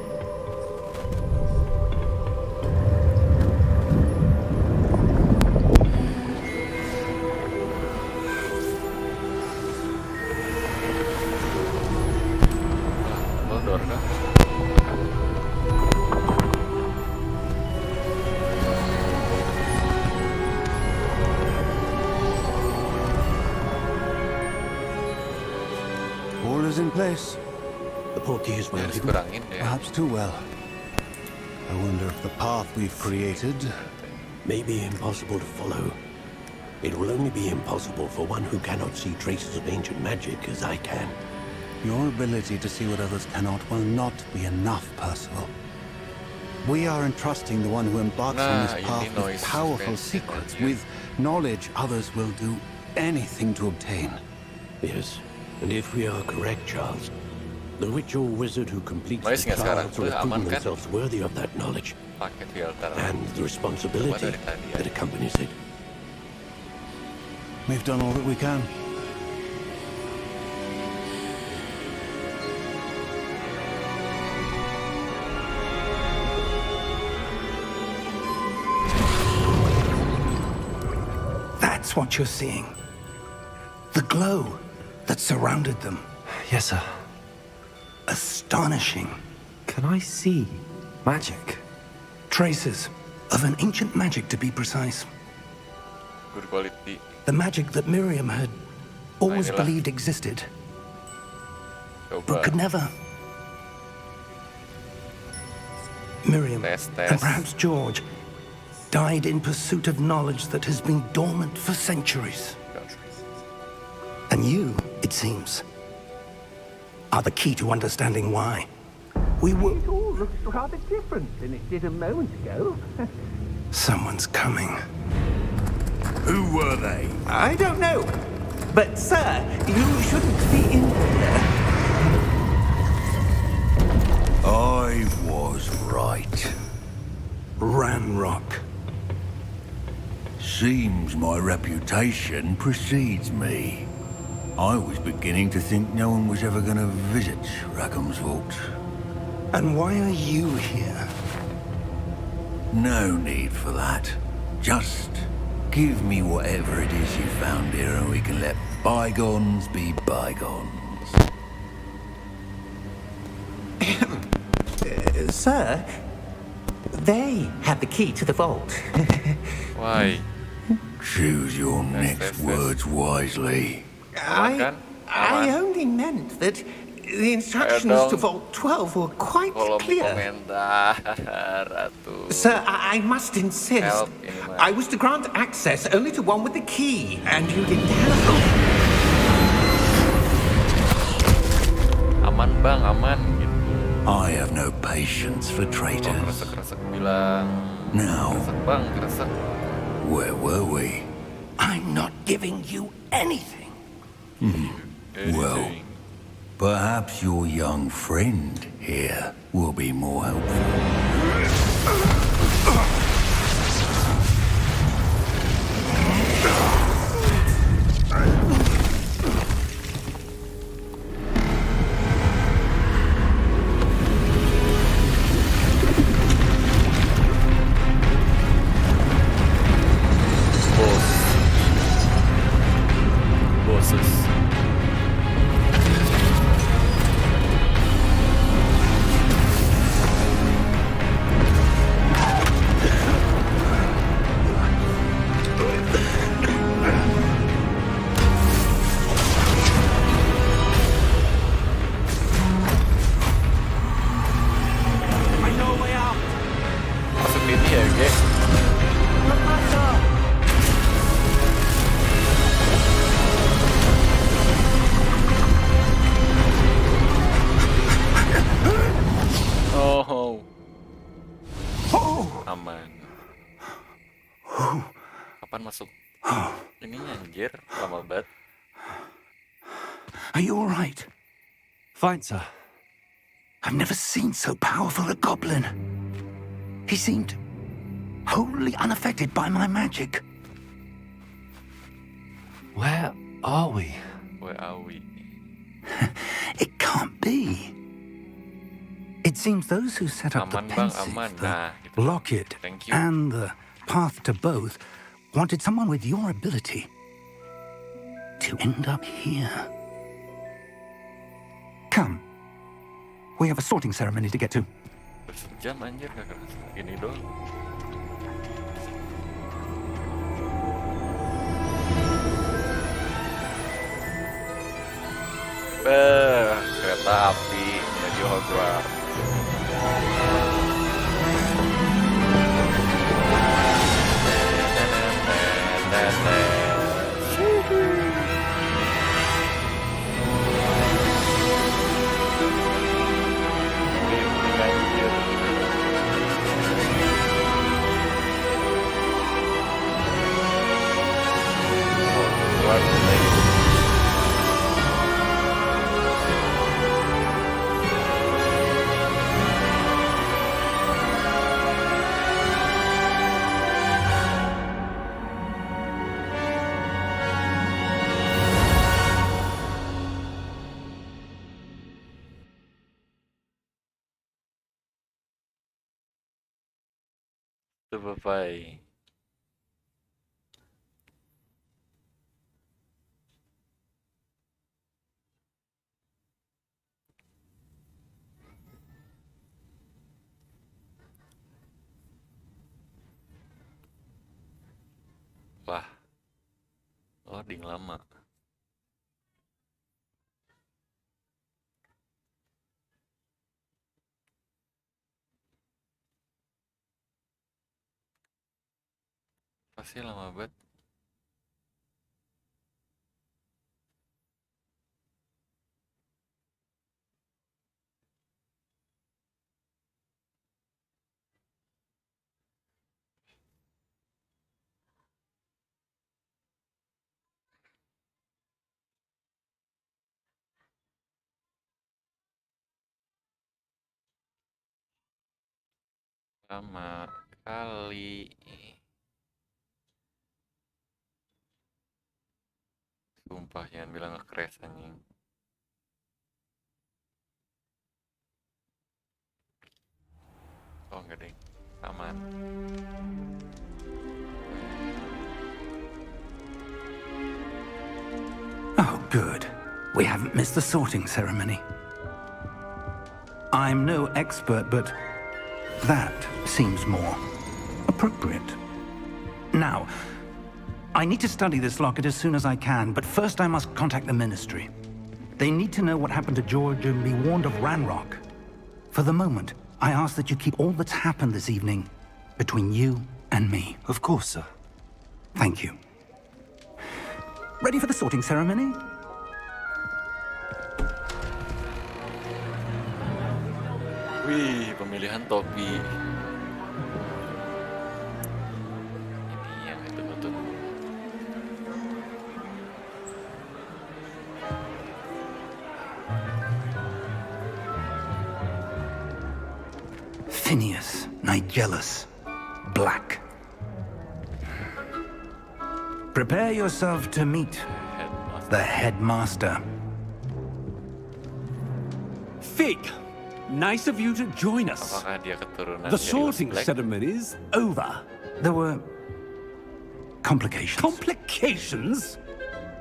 Bodor kah? All is in place. The portkey is well hidden. Kurangin ya. Perhaps too well. I wonder if the path we've created may be impossible to follow. It will only be impossible for one who cannot see traces of ancient magic as I can. Your ability to see what others cannot will not be enough, Percival. We are entrusting the one who embarks on this path with powerful secrets, with knowledge others will do anything to obtain. Yes, and if we are correct, Charles, the witch or wizard who completes Baik, the sekarang trials will have aman proven kan? themselves worthy of that knowledge Pakai filter. and the responsibility Coba dari tadi ya. that accompanies it. We've done all that we can. That's what you're seeing. The glow that surrounded them. Yes, sir. Astonishing. Can I see magic? Traces of an ancient magic, to be precise. Good quality. The magic that Miriam had always Inilah. believed existed, but Coba. could never. Miriam, Tes. and perhaps George, died in pursuit of knowledge that has been dormant for centuries. And you, it seems, are the key to understanding why. We were... It all looks rather different than it did a moment ago. Someone's coming. Who were they? I don't know. But, sir, you shouldn't be in here. I was right. Ranrock. Seems my reputation precedes me. I was beginning to think no one was ever going to visit Rackham's vault. And why are you here? No need for that. Just give me whatever it is you found here and we can let bygones be bygones. Sir, they have the key to the vault. Why? Choose your next words wisely. I only meant that the instructions to Vault 12 were quite clear. Komentar, atuh. Sir, I must insist. Help ini mah. I was to grant access only to one with the key, and you didn't have. Aman bang, aman gitu. I have no patience for traitors. Kresek-kresek bilang. Now, Kresek bang, kresek. where were we? I'm not giving you anything. Well, perhaps your young friend here will be more helpful. Bosses. Masuk ini ya, guys. Oh. Aman. Kapan masuk? Ini anjir, lama banget. Are you all right? Fine, sir. I've never seen so powerful a goblin. He seemed wholly unaffected by my magic. Where are we? Where are we? It can't be. It seems those who set up the Aman bang, pensive, aman. the Nah, gitu. locket, Thank you. and the path to both wanted someone with your ability to end up here. Come. We have a sorting ceremony to get to. Sejam anjir, gak keras. Gini doang. Kereta api menuju Hogwarts. Bye-bye. Wah, loading lama. Pasti lama banget. Lama kali. Sumpah jangan bilang nge-crash anjing. Oh enggak deh. Aman. Oh, good. We haven't missed the sorting ceremony. I'm no expert, but that seems more appropriate. Now, I need to study this locket as soon as I can, but first I must contact the Ministry. They need to know what happened to George and be warned of Ranrock. For the moment, I ask that you keep all that's happened this evening between you and me. Of course, sir. Thank you. Ready for the sorting ceremony? Wih, pemilihan topi. Ini yang itu betul. Phineas, Nigellus, Black. Prepare yourself to meet the headmaster. Fig, nice of you to join us. Apakah dia keturunan The dari sorting Black? ceremony's over. There were complications. Complications?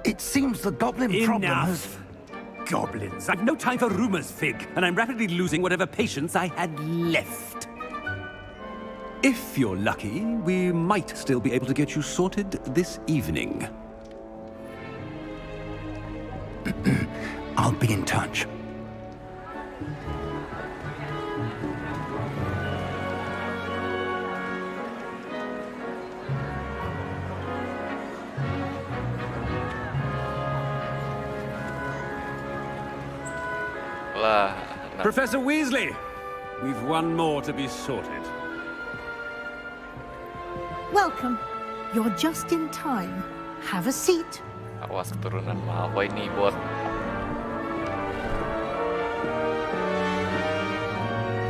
It seems the goblin problem has... Enough. Goblins. I've no time for rumors, Fig, and I'm rapidly losing whatever patience I had left. If you're lucky, we might still be able to get you sorted this evening. I'll be in touch. Lah, nah. Professor Weasley, we've one more to be sorted. Welcome. You're just in time. Have a seat. Awas keturunan Malfoy nih, bot.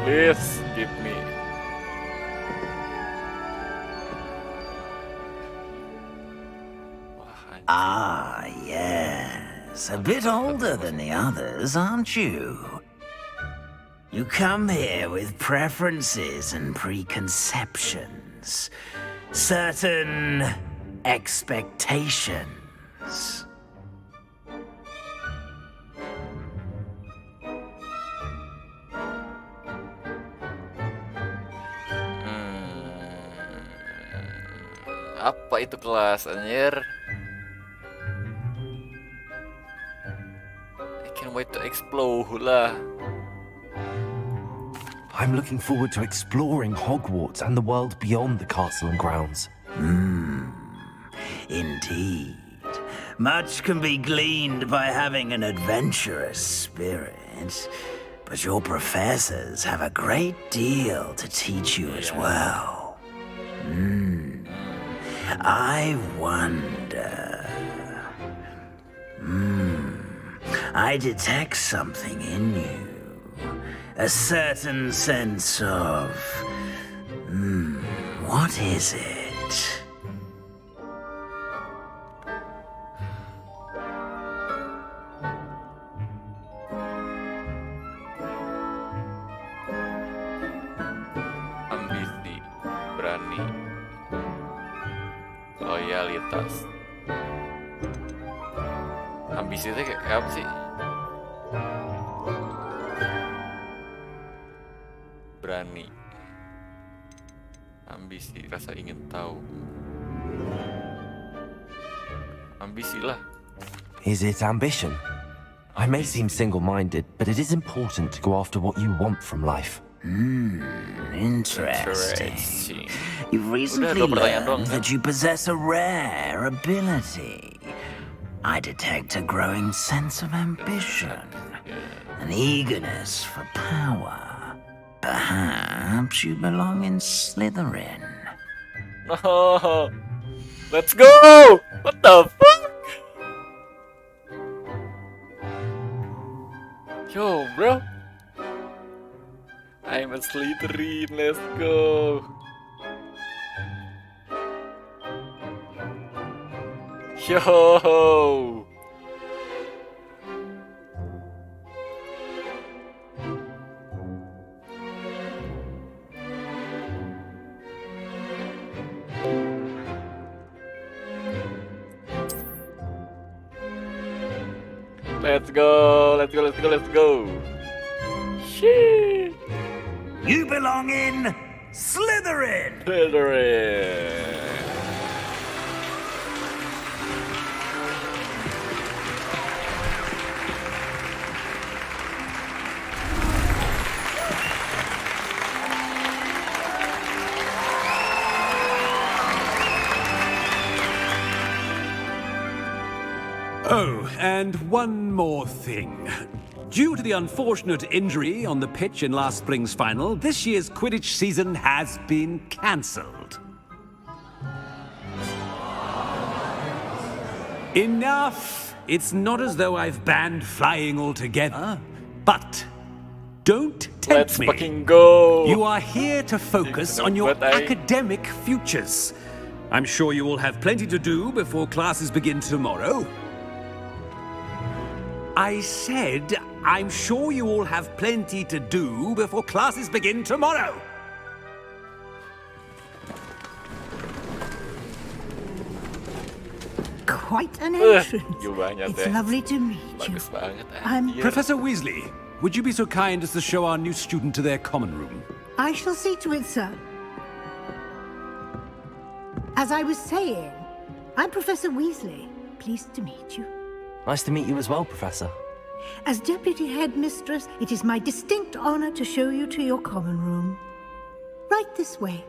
Please give me. Ah, yes. A bit older than the others, aren't you? You come here with preferences and preconceptions. Certain expectations. Apa itu kelas, anjir? I can't wait to explore lah. I'm looking forward to exploring Hogwarts and the world beyond the castle and grounds. Indeed. Much can be gleaned by having an adventurous spirit, but your professors have a great deal to teach you as well. I wonder... I detect something in you. A certain sense of... what is it? Ambisi, berani, loyalitas. Ambisi itu kayak apa sih? Berani, ambisi, rasa ingin tahu. Ambisi lah. Is it ambition? I may seem single-minded, but it is important to go after what you want from life. Interesting. You've recently learned that you possess a rare ability. I detect a growing sense of ambition, an eagerness for power. Perhaps you belong in Slytherin. No, let's go! What the fuck? Yo, bro. I'm a Slytherin, let's go. Yo. Let's go. Shit. You belong in Slytherin! Oh, and one more thing. Due to the unfortunate injury on the pitch in last spring's final, this year's Quidditch season has been cancelled. Enough! It's not as though I've banned flying altogether, but don't tempt Let's me. fucking go! You are here to focus on your academic futures. I'm sure you all have plenty to do before classes begin tomorrow. I said, I'm sure you all have plenty to do before classes begin tomorrow. Quite an entrance. It's ya. lovely to meet you. Bagus banget. I'm anjir. Professor Weasley, would you be so kind as to show our new student to their common room? I shall see to it, sir. As I was saying, I'm Professor Weasley. Pleased to meet you. Nice to meet you as well, Professor. As Deputy Headmistress, it is my distinct honor to show you to your common room. Right this way.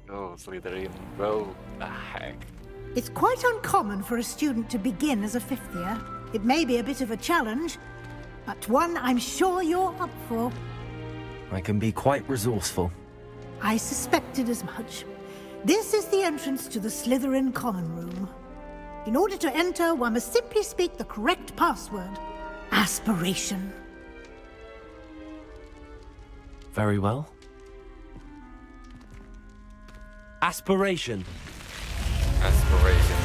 Oh, Slytherin, bro. The heck? It's quite uncommon for a student to begin as a fifth year. It may be a bit of a challenge, but one I'm sure you're up for. I can be quite resourceful. I suspected as much. This is the entrance to the Slytherin common room. In order to enter, one must simply speak the correct password. Aspiration. Very well. Aspiration. Aspiration.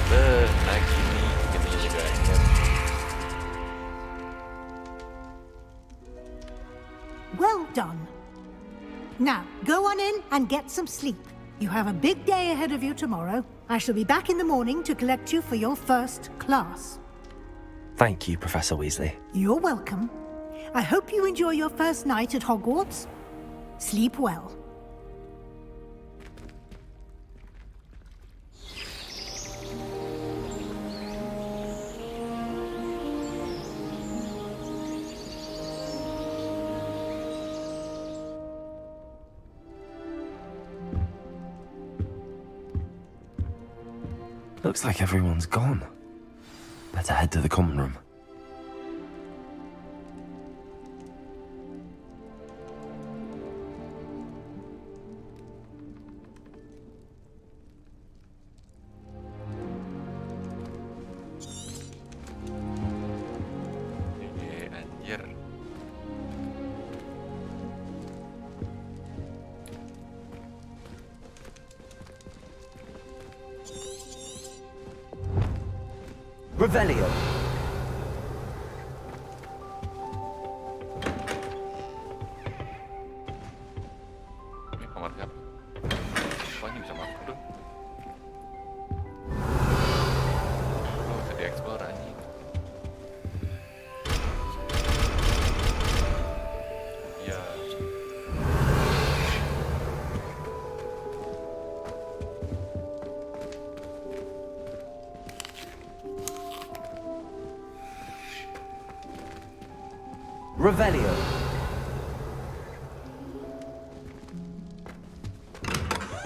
Nah gini juga ingat. Well done. Now, go on in and get some sleep. You have a big day ahead of you tomorrow. I shall be back in the morning to collect you for your first class. Thank you, Professor Weasley. You're welcome. I hope you enjoy your first night at Hogwarts. Sleep well. Looks like everyone's gone. Better head to the common room. Anjir. Revelio. Ini kamar siapa? Wah, ini bisa masuk tuh. Oh, bisa dieksplor anjing. Ya. Revelio.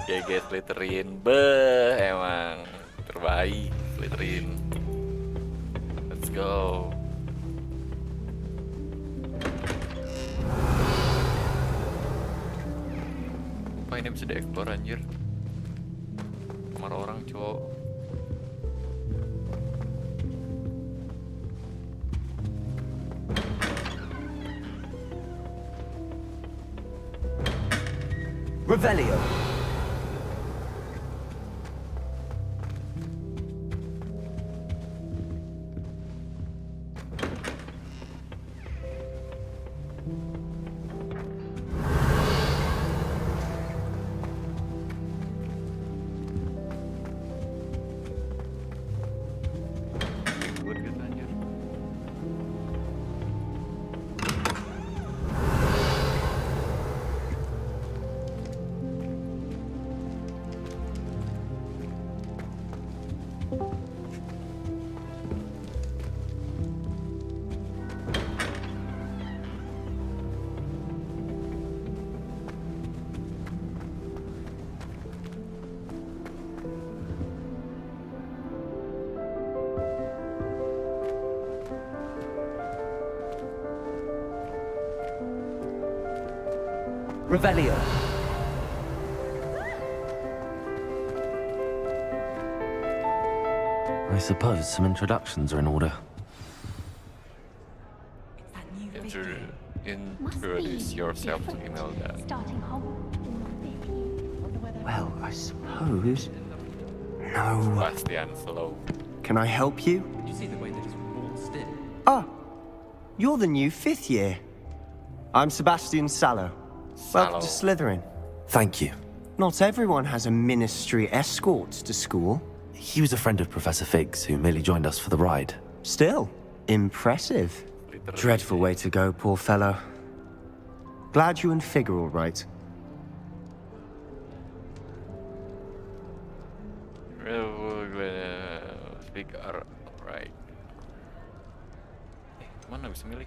GG Slytherin. Beh, emang terbaik Slytherin. Let's go. Apa ini bisa dieksplor anjir? Kamar orang cowok. Revelio. Revelio. I suppose some introductions are in order. Introduce yourself to Imelda. Well, I suppose. No. Bastian, slow. Can I help you? Did you see the way they just waltzed in? Oh, you're the new 5th year. I'm Sebastian Sallow. Welcome to Slytherin. Thank you. Not everyone has a ministry escort to school. He was a friend of Professor Fig's who merely joined us for the ride. Still, impressive. Dreadful way to go, poor fellow. Glad you and Fig are all right. Fig are right. Mana bisa milih?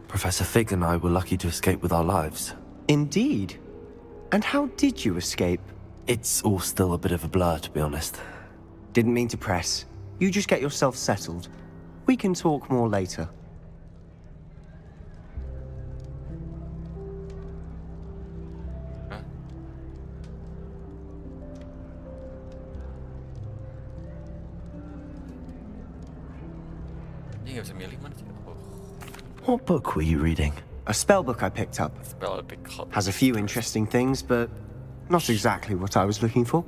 Professor Fig and I were lucky to escape with our lives. Indeed. And how did you escape? It's all still a bit of a blur, to be honest. Didn't mean to press. You just get yourself settled. We can talk more later. What book were you reading? A spellbook I picked up. Has a few interesting things, but not exactly what I was looking for.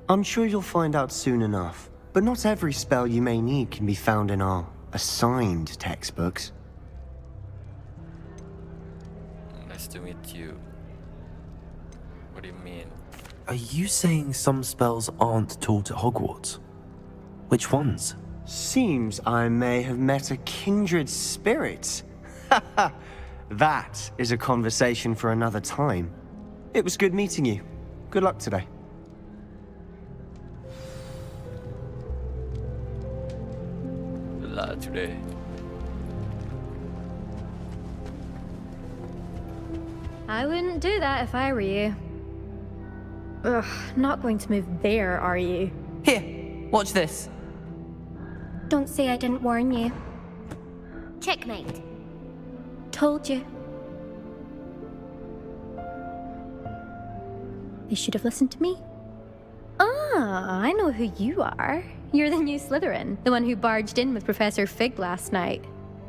I'm sure you'll find out soon enough. But not every spell you may need can be found in our assigned textbooks. Nice to meet you. What do you mean? Are you saying some spells aren't taught at Hogwarts? Which ones? Seems I may have met a kindred spirit. That is a conversation for another time. It was good meeting you. Good luck today. Good luck today. I wouldn't do that if I were you. Ugh, not going to move there, are you? Here, watch this. Don't say I didn't warn you. Checkmate. Told you. They should have listened to me. Ah, I know who you are. You're the new Slytherin, the one who barged in with Professor Fig last night.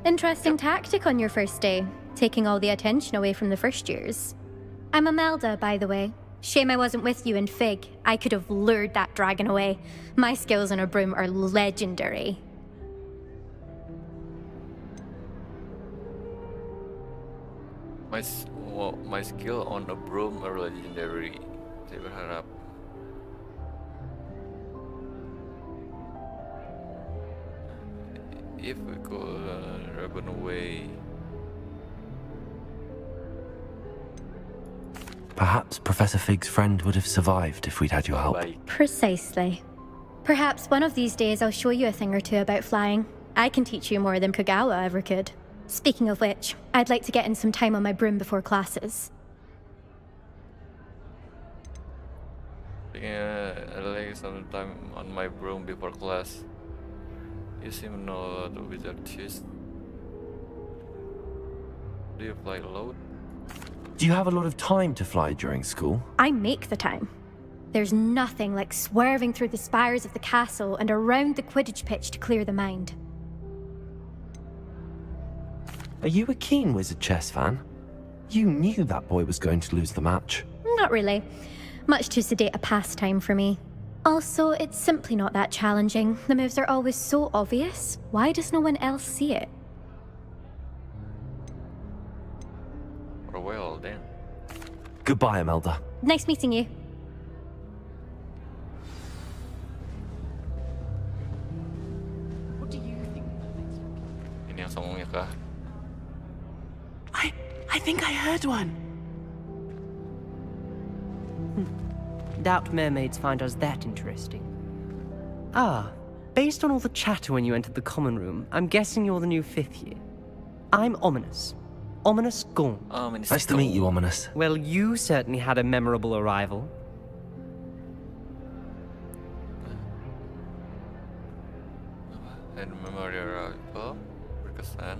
Interesting tactic on your first day, taking all the attention away from the first years. I'm Imelda, by the way. Shame I wasn't with you in Fig. I could have lured that dragon away. My skills on a broom are legendary. My skill on a broom are legendary. Saya berharap. If we could run away. Perhaps Professor Fig's friend would have survived if we'd had your help. Precisely. Perhaps one of these days I'll show you a thing or two about flying. I can teach you more than Kagawa ever could. Speaking of which, I'd like to get in some time on my broom before classes. I'd like some time on my broom before class. You seem to know a lot of wizard cheese. Do you fly low? Do you have a lot of time to fly during school? I make the time. There's nothing like swerving through the spires of the castle and around the Quidditch pitch to clear the mind. Are you a keen wizard chess fan? You knew that boy was going to lose the match. Not really. Much too sedate a pastime for me. Also, it's simply not that challenging. The moves are always so obvious. Why does no one else see it? Well then. Goodbye, Imelda. Nice meeting you. What do you think? Ini yang songongnya kah? I think I heard one. Doubt mermaids find us that interesting. Ah, based on all the chatter when you entered the common room, I'm guessing you're the new 5th year. I'm Ominous. Ominous Gaunt. Nice to meet you, Ominous. Well, you certainly had a memorable arrival. And memorial arrival berkesan.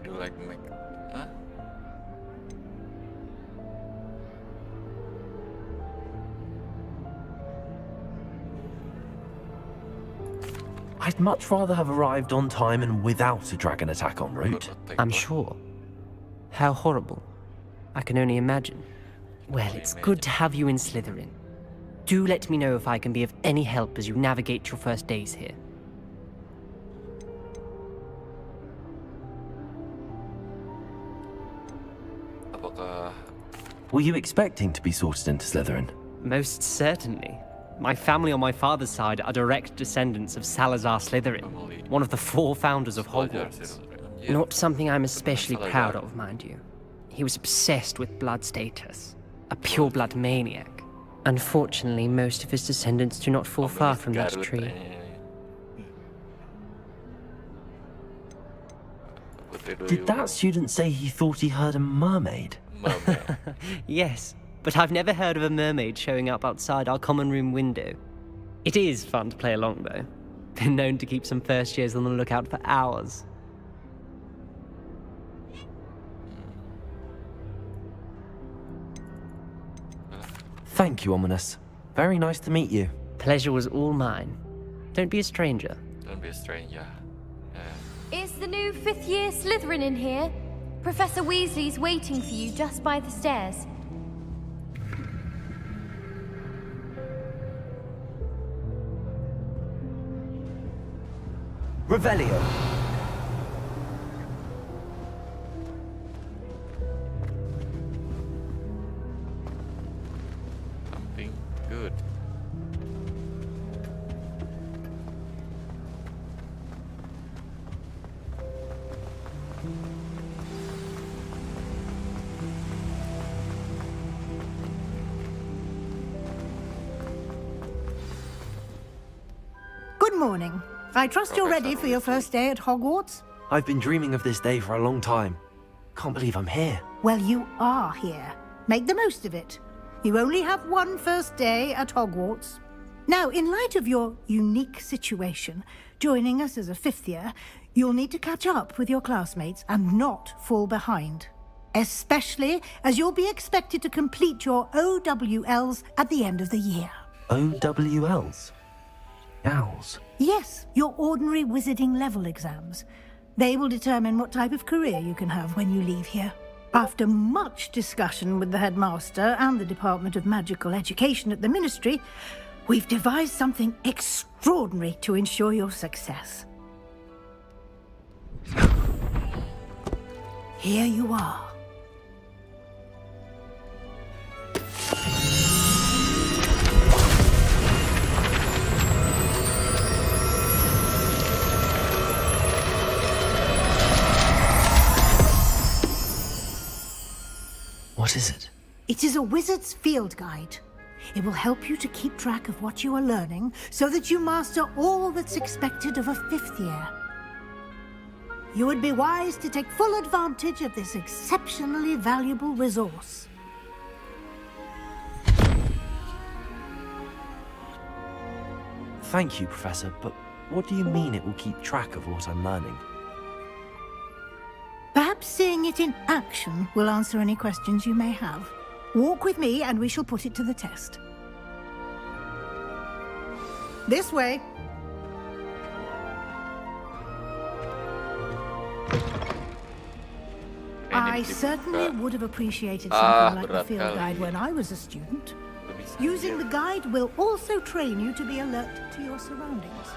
do like make? Huh? I'd much rather have arrived on time and without a dragon attack en route. I'm sure. How horrible. I can only imagine. Well, it's good to have you in Slytherin. Do let me know if I can be of any help as you navigate your first days here. Were you expecting to be sorted into Slytherin? Most certainly. My family on my father's side are direct descendants of Salazar Slytherin, one of the 4 founders of Hogwarts. Not something I'm especially proud of, mind you. He was obsessed with blood status, a pure-blood maniac. Unfortunately, most of his descendants do not fall far from that tree. Did that student say he thought he heard a mermaid? Yes, but I've never heard of a mermaid showing up outside our common room window. It is fun to play along, though. Been known to keep some first years on the lookout for hours. Thank you, Ominous. Very nice to meet you. Pleasure was all mine. Don't be a stranger. Don't be a stranger. Is the new 5th year Slytherin in here? Professor Weasley's waiting for you just by the stairs. Revelio. Something good. Good morning. I trust you're ready for your first day at Hogwarts? I've been dreaming of this day for a long time. Can't believe I'm here. Well, you are here. Make the most of it. You only have one first day at Hogwarts. Now, in light of your unique situation, joining us as a 5th year, you'll need to catch up with your classmates and not fall behind. Especially as you'll be expected to complete your OWLs at the end of the year. OWLs? Owls? Yes, your ordinary wizarding level exams. They will determine what type of career you can have when you leave here. After much discussion with the headmaster and the Department of Magical Education at the Ministry, we've devised something extraordinary to ensure your success. Here you are. What is it? It is a wizard's field guide. It will help you to keep track of what you are learning so that you master all that's expected of a 5th year. You would be wise to take full advantage of this exceptionally valuable resource. Thank you, Professor, but what do you mean it will keep track of what I'm learning? Perhaps seeing it in action will answer any questions you may have. Walk with me and we shall put it to the test. This way. I certainly would have appreciated something like the field guide when I was a student. Using the guide will also train you to be alert to your surroundings.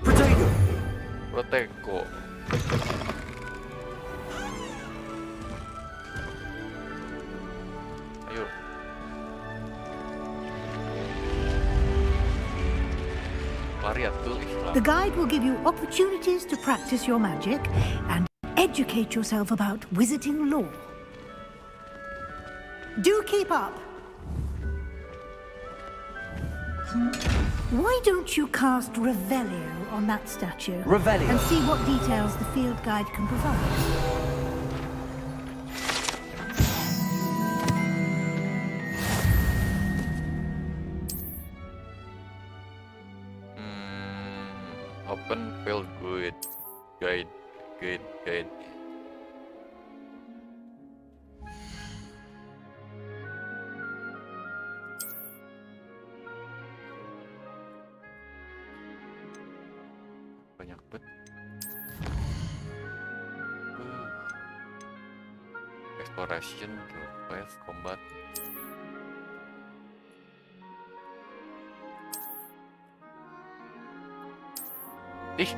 Protego. Ayo. The guide will give you opportunities to practice your magic and educate yourself about wizarding lore. Do keep up. Why don't you cast Revelio on that statue? Revelio. And see what details the field guide can provide. Open field guide. Guide. Banyak banget. Exploration, quest, combat. Ih,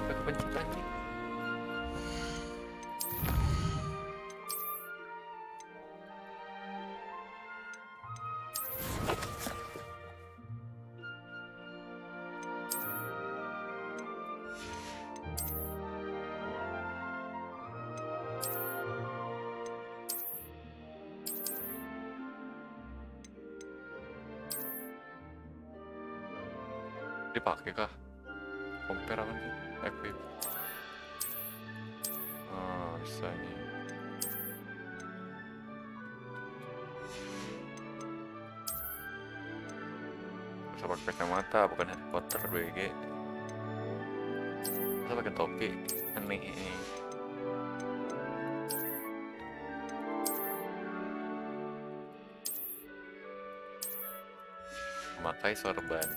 kepencet lagi. Dipakai kah? Compare apa sih? Equip. Bisa nih. Bisa pakai kacamata, bukan Harry Potter BG. Bisa pakai topi. Aneh ini. Memakai sorban.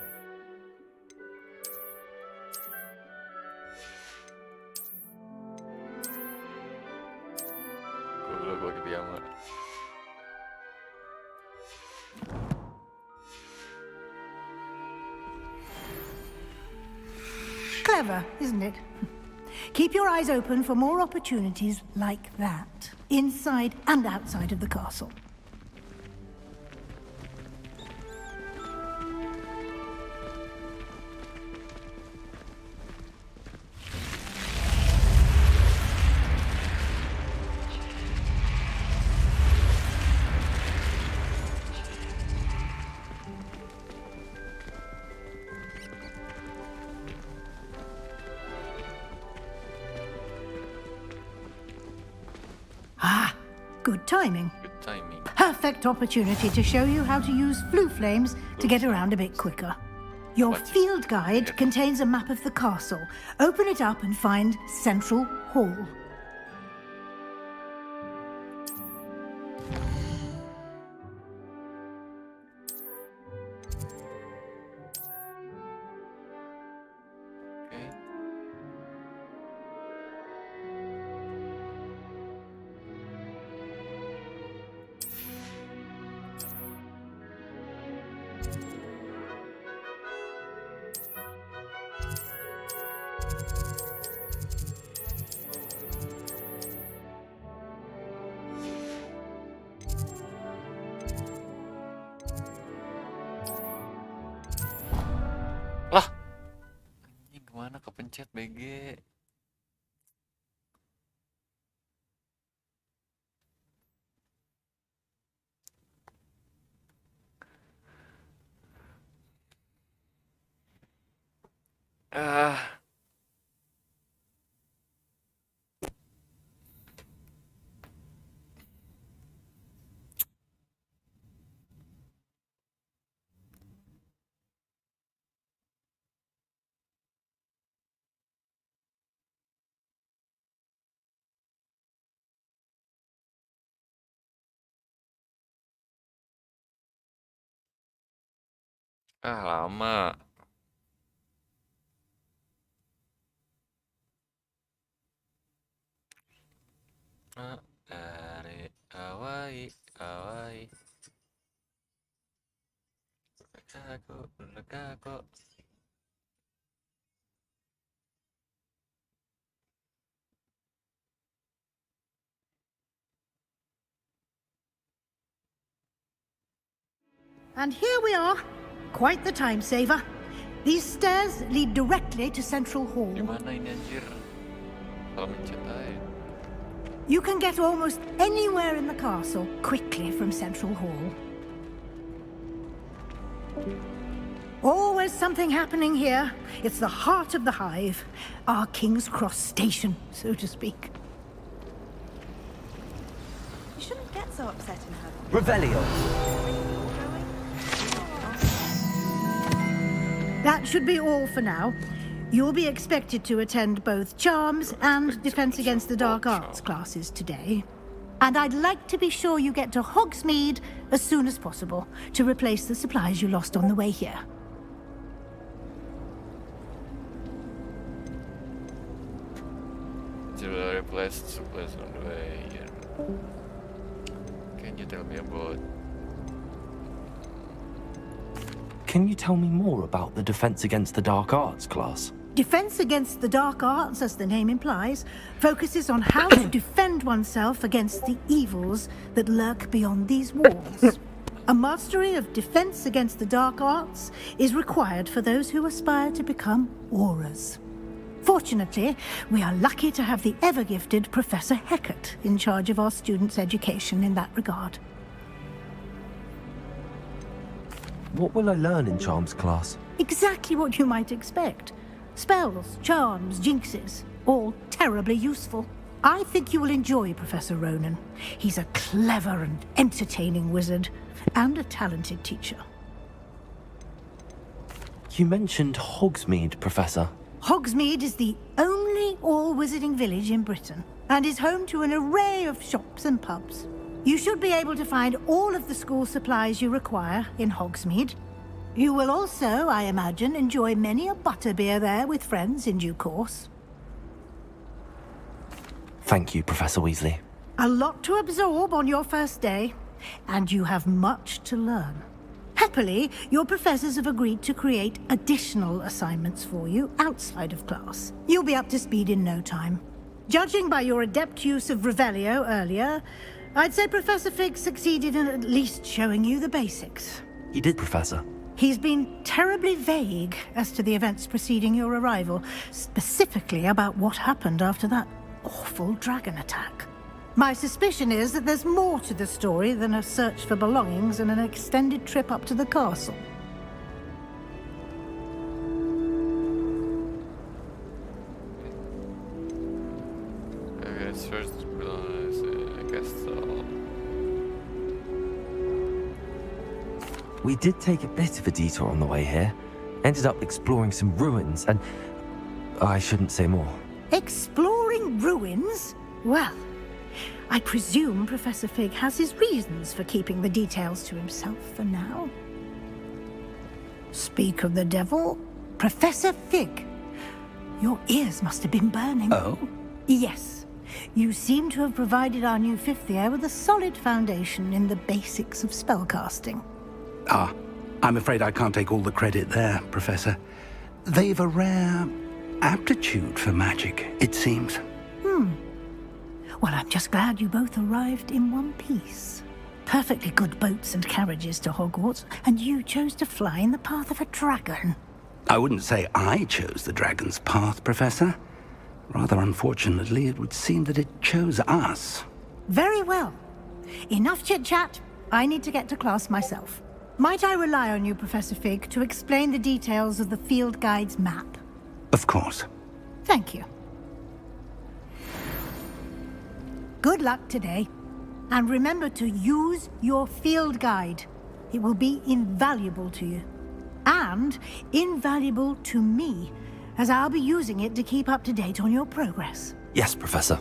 Clever, isn't it? Keep your eyes open for more opportunities like that, inside and outside of the castle. Good timing. Good timing. Perfect opportunity to show you how to use flue flames to get around a bit quicker. Your field guide contains a map of the castle. Open it up and find Central Hall. Lah, anjing kemana kepencet BG? Lama. Dari awai. Lekago. And here we are. Quite the time saver. These stairs lead directly to Central Hall. Gimana ini anjir? Kalau mencet aja. You can get almost anywhere in the castle quickly from Central Hall. Always something happening here. It's the heart of the hive. Our King's Cross station, so to speak. You shouldn't get so upset in her. Revelio. That should be all for now. You'll be expected to attend both Charms and Defense Against the Dark Arts classes today. And I'd like to be sure you get to Hogsmeade as soon as possible to replace the supplies you lost on the way here. To replace supplies on the way here. Can you tell me about... Can you tell me more about the Defense Against the Dark Arts class? Defense Against the Dark Arts, as the name implies, focuses on how to defend oneself against the evils that lurk beyond these walls. A mastery of Defense Against the Dark Arts is required for those who aspire to become auras. Fortunately, we are lucky to have the ever-gifted Professor Hecat in charge of our students' education in that regard. What will I learn in Charms class? Exactly what you might expect. Spells, charms, jinxes, all terribly useful. I think you will enjoy Professor Ronan. He's a clever and entertaining wizard, and a talented teacher. You mentioned Hogsmeade, Professor. Hogsmeade is the only all-wizarding village in Britain, and is home to an array of shops and pubs. You should be able to find all of the school supplies you require in Hogsmeade. You will also, I imagine, enjoy many a butterbeer there with friends in due course. Thank you, Professor Weasley. A lot to absorb on your first day, and you have much to learn. Happily, your professors have agreed to create additional assignments for you outside of class. You'll be up to speed in no time. Judging by your adept use of Revelio earlier, I'd say Professor Fig succeeded in at least showing you the basics. He did, Professor. He's been terribly vague as to the events preceding your arrival, specifically about what happened after that awful dragon attack. My suspicion is that there's more to the story than a search for belongings and an extended trip up to the castle. I guess so. We did take a bit of a detour on the way here. Ended up exploring some ruins and... I shouldn't say more. Exploring ruins? Well, I presume Professor Fig has his reasons for keeping the details to himself for now. Speak of the devil, Professor Fig. Your ears must have been burning. Oh? Yes. You seem to have provided our new fifth year with a solid foundation in the basics of spellcasting. Ah, I'm afraid I can't take all the credit there, Professor. They've a rare aptitude for magic, it seems. Well, I'm just glad you both arrived in one piece. Perfectly good boats and carriages to Hogwarts, and you chose to fly in the path of a dragon. I wouldn't say I chose the dragon's path, Professor. Rather unfortunately, it would seem that it chose us. Very well. Enough chit-chat. I need to get to class myself. Might I rely on you, Professor Fig, to explain the details of the field guide's map? Of course. Thank you. Good luck today. And remember to use your field guide. It will be invaluable to you. And invaluable to me, as I'll be using it to keep up to date on your progress. Yes, Professor.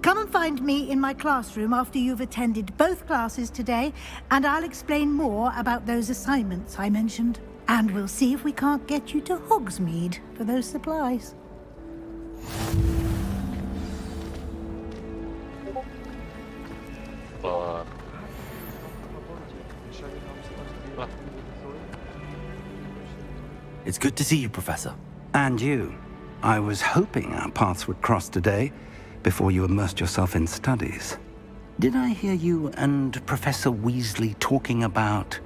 Come and find me in my classroom after you've attended both classes today, and I'll explain more about those assignments I mentioned. And we'll see if we can't get you to Hogsmeade for those supplies. It's good to see you, Professor. And you. I was hoping our paths would cross today, before you immersed yourself in studies. Did I hear you and Professor Weasley talking about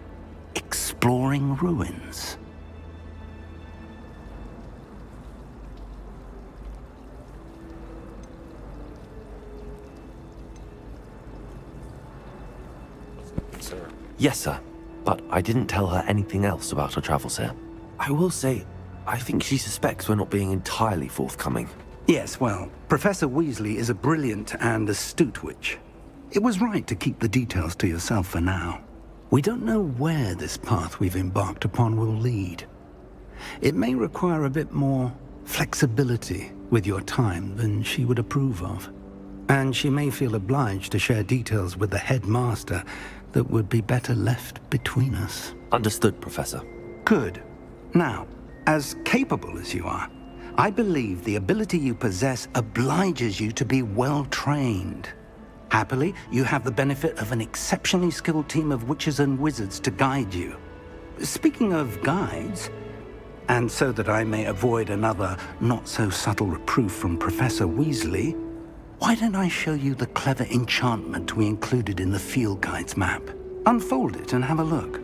exploring ruins? Sir. Yes, sir. But I didn't tell her anything else about our travels here. I will say, I think she suspects we're not being entirely forthcoming. Yes, well, Professor Weasley is a brilliant and astute witch. It was right to keep the details to yourself for now. We don't know where this path we've embarked upon will lead. It may require a bit more flexibility with your time than she would approve of. And she may feel obliged to share details with the headmaster that would be better left between us. Understood, Professor. Good. Now, as capable as you are, I believe the ability you possess obliges you to be well trained. Happily, you have the benefit of an exceptionally skilled team of witches and wizards to guide you. Speaking of guides, and so that I may avoid another not-so-subtle reproof from Professor Weasley, why don't I show you the clever enchantment we included in the field guide's map? Unfold it and have a look.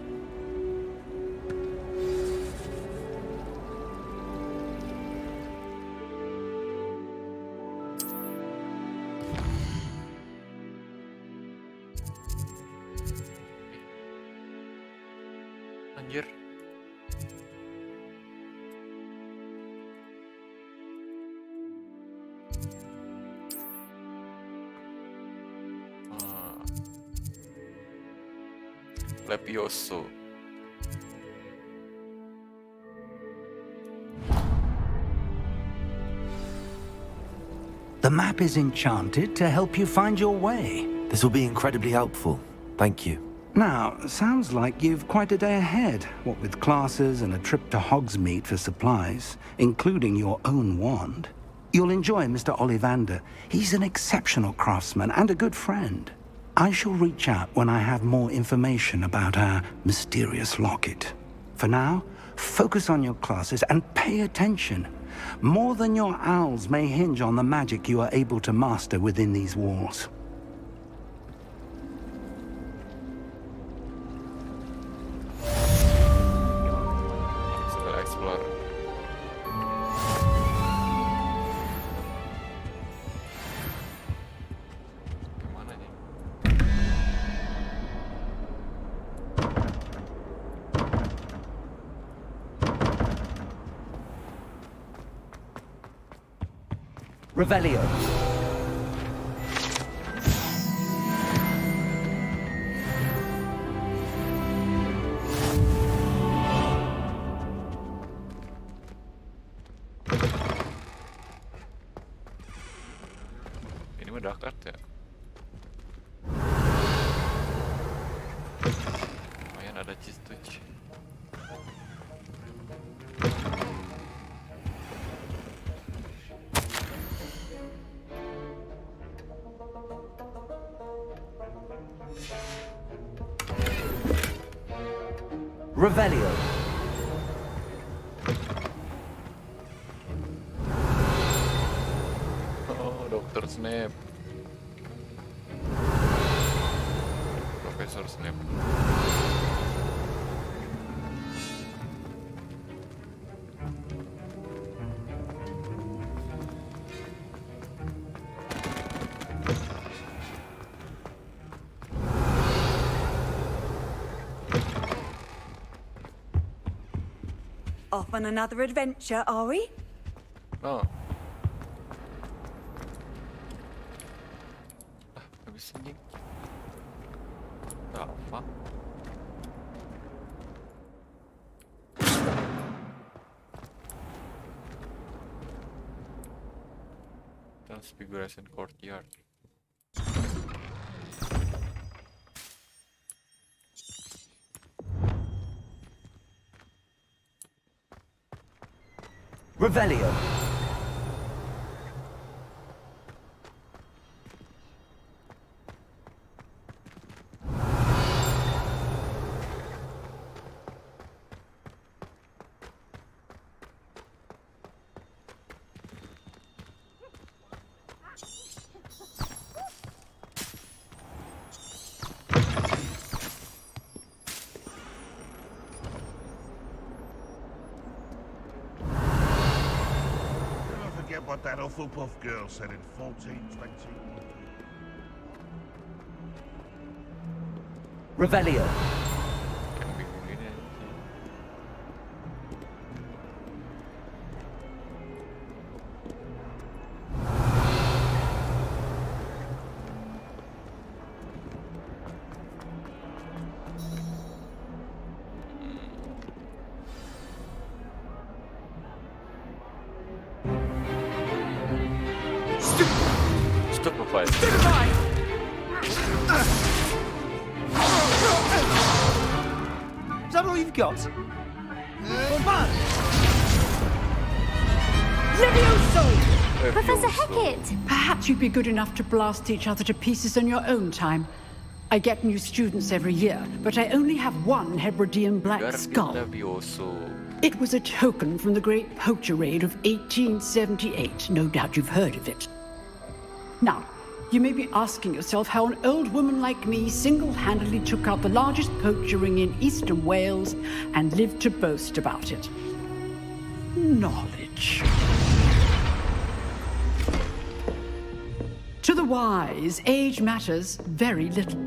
Anjir. Levioso. The map is enchanted to help you find your way. This will be incredibly helpful. Thank you. Now, sounds like you've quite a day ahead, what with classes and a trip to Hogsmeade for supplies, including your own wand. You'll enjoy Mr. Ollivander. He's an exceptional craftsman and a good friend. I shall reach out when I have more information about our mysterious locket. For now, focus on your classes and pay attention. More than your owls may hinge on the magic you are able to master within these walls. Revelio. Ini mah Dakar ya. Lumayan ada cheese touch. Revelio. Oh, Dr. Snape. Profesor Snape. Off on another adventure, are we? No. Habis anjing. Apa? Transfiguration Courtyard. Revelio. What that Hufflepuff girl said in 1420. Revelio. apa ya? Is that all you've got? Levioso! Professor Hackett! Perhaps you'd be good enough to blast each other to pieces in your own time. I get new students every year, but I only have one Hebridean black skull. It was a token from the Great Poacher Raid of 1878. No doubt you've heard of it. Now, you may be asking yourself how an old woman like me single-handedly took out the largest poacher ring in eastern Wales and lived to boast about it. Knowledge. To the wise, age matters very little.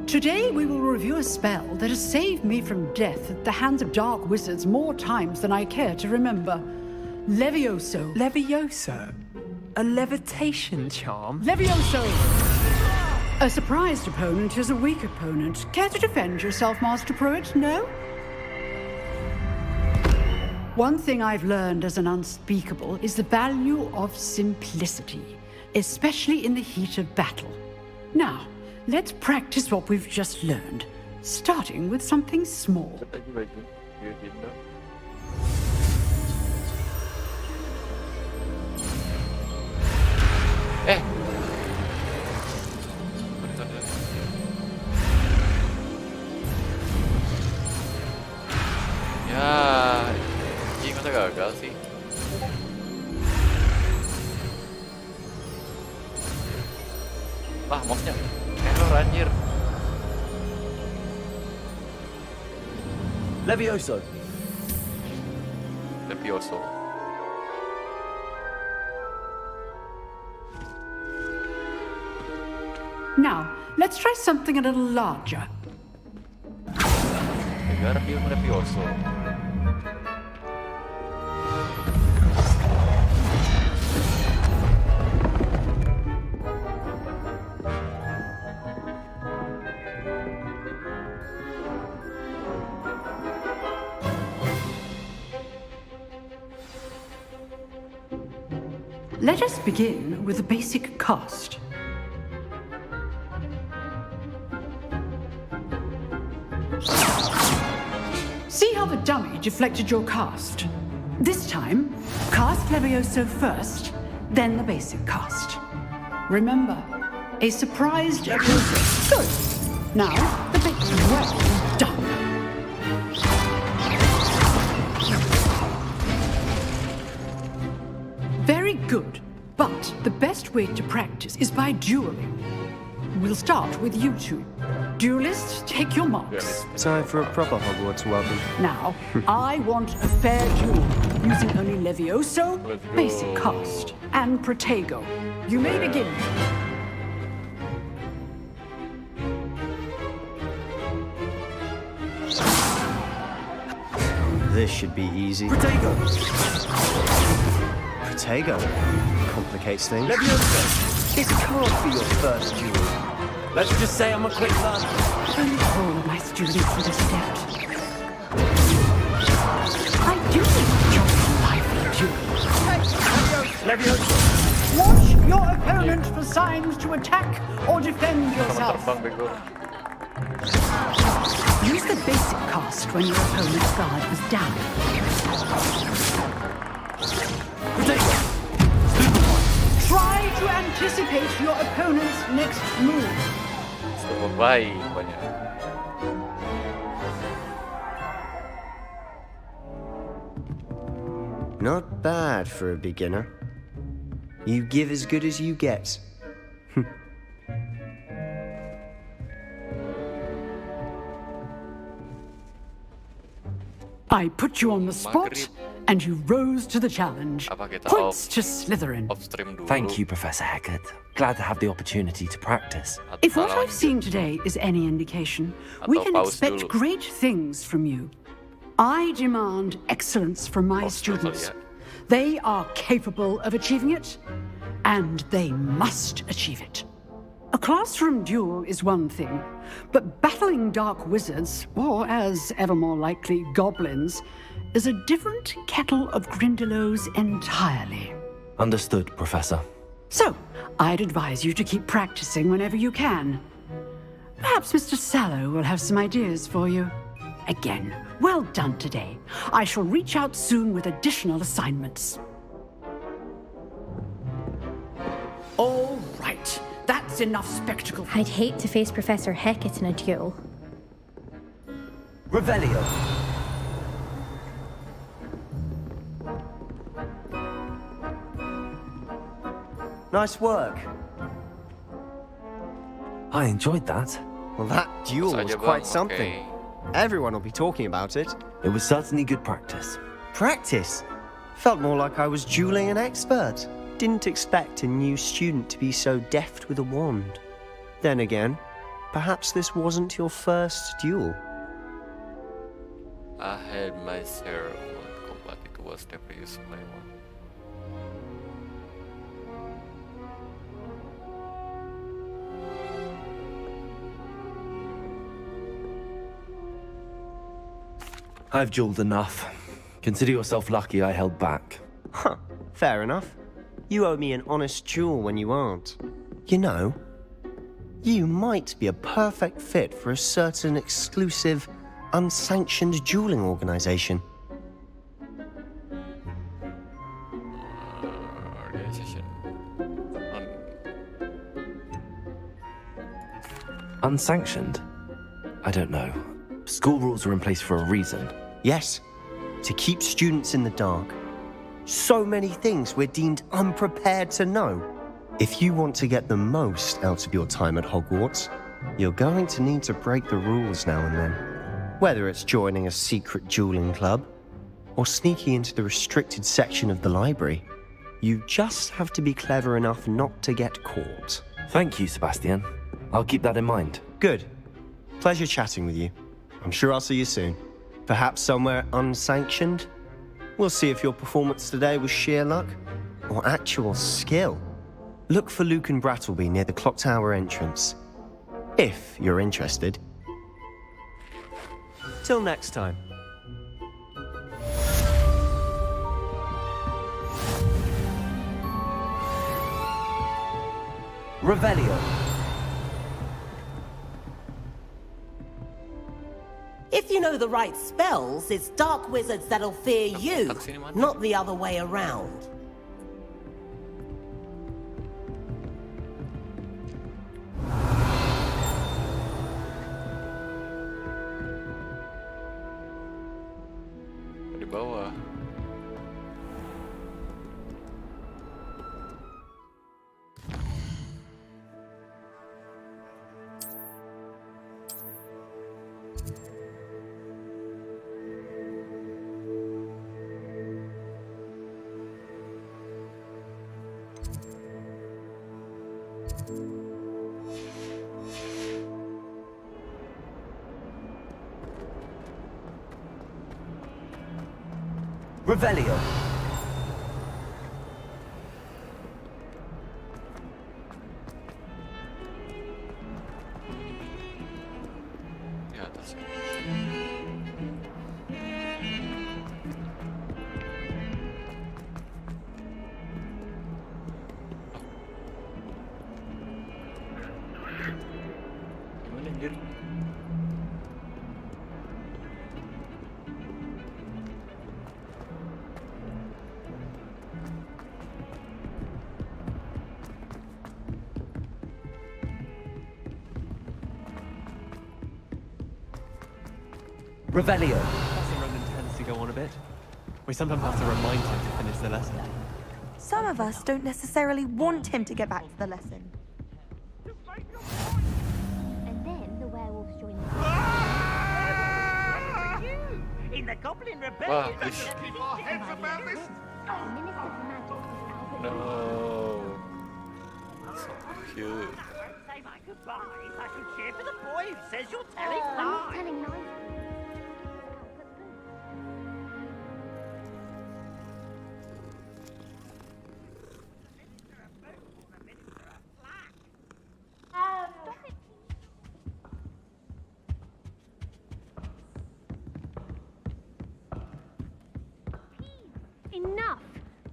Today we will review a spell that has saved me from death at the hands of dark wizards more times than I care to remember. Levioso. Levioso? A levitation charm? Levioso! A surprised opponent is a weak opponent. Care to defend yourself, Master Pruitt? No? One thing I've learned as an unspeakable is the value of simplicity, especially in the heat of battle. Now, let's practice what we've just learned, starting with something small. Ya, anjing masa gagal sih? Wah, mouse-nya error anjir. Levioso. Levioso. Now, let's try something a little larger. Levioso. Let us begin with the basic cast. See how the dummy deflected your cast? This time, cast Levioso first, then the basic cast. Remember, a surprised Levioso. Good. Now, the bit well done. Very good, but the best way to practice is by dueling. We'll start with you two. Duelists, take your marks. Time for a proper Hogwarts welcome. Now, I want a fair duel, using only Levioso, basic cast, and Protego. You may begin. This should be easy. Protego. Protego. Complicates things. Levioso. This can't be your first duel. Let's just say I'm a quick learner. Only all of my students would have stepped. I do think you're a lively duel. Levioso. Watch your opponent for signs to attack or defend yourself. Use the basic cast when your opponent's guard is down. Try to anticipate your opponent's next move. Baik, banyak. Not bad for a beginner. You give as good as you get. I put you on the spot, and you rose to the challenge. Points to Slytherin. Thank you, Professor Hackett. Glad to have the opportunity to practice. If what I've seen today is any indication, we can expect great things from you. I demand excellence from my students. They are capable of achieving it, and they must achieve it. A classroom duel is one thing, but battling dark wizards, or as ever more likely, goblins, is a different kettle of Grindylows entirely. Understood, Professor. So, I'd advise you to keep practicing whenever you can. Perhaps Mr. Sallow will have some ideas for you. Again, well done today. I shall reach out soon with additional assignments. All right, that's enough spectacle. I'd hate to face Professor Hecat in a duel. Revelio. Nice work. I enjoyed that. Well, that duel was quite something. Everyone will be talking about it. It was certainly good practice. Practice? Felt more like I was dueling an expert. Didn't expect a new student to be so deft with a wand. Then again, perhaps this wasn't your first duel. I had my share of combat. It was the previous one. I've dueled enough. Consider yourself lucky I held back. Huh, fair enough. You owe me an honest duel when you aren't. You know, you might be a perfect fit for a certain exclusive, unsanctioned dueling organization. Unsanctioned? I don't know. School rules are in place for a reason. Yes, to keep students in the dark. So many things we're deemed unprepared to know. If you want to get the most out of your time at Hogwarts, you're going to need to break the rules now and then. Whether it's joining a secret dueling club, or sneaking into the restricted section of the library, you just have to be clever enough not to get caught. Thank you, Sebastian. I'll keep that in mind. Good. Pleasure chatting with you. I'm sure I'll see you soon. Perhaps somewhere unsanctioned? We'll see if your performance today was sheer luck or actual skill. Look for Luke and Brattleby near the clock tower entrance, if you're interested. Till next time. Revelio. If you know the right spells, it's dark wizards that'll fear you, not the other way around. Di bawah. Revelio. Di atas. Gimana anjir? Revelio. Professor Ronan tends to go on a bit. We sometimes have to remind him to finish the lesson. Some of us don't necessarily want him to get back to the lesson. And then the werewolves join In the Goblin Wow, Rebellion. this... Heads about this. No. So cute. Say my goodbyes. I should cheer for the boy who says you're telling I'm not lies. telling lies. Enough!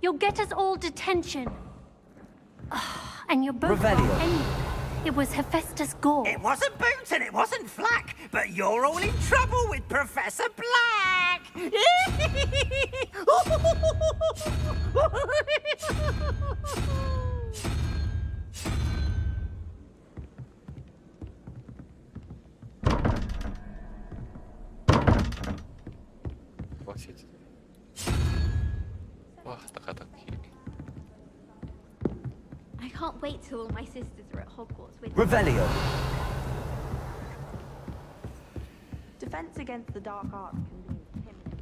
You'll get us all detention. Ugh. And you're both Revelio. wrong anyway. It was Hephaestus Gore. It wasn't Boots and it wasn't Flack, but you're all in trouble with Professor Black! Wah, teka-teki. I can't wait till all my sisters are at Hogwarts with Revelio. Defense against the dark arts can be intimidating.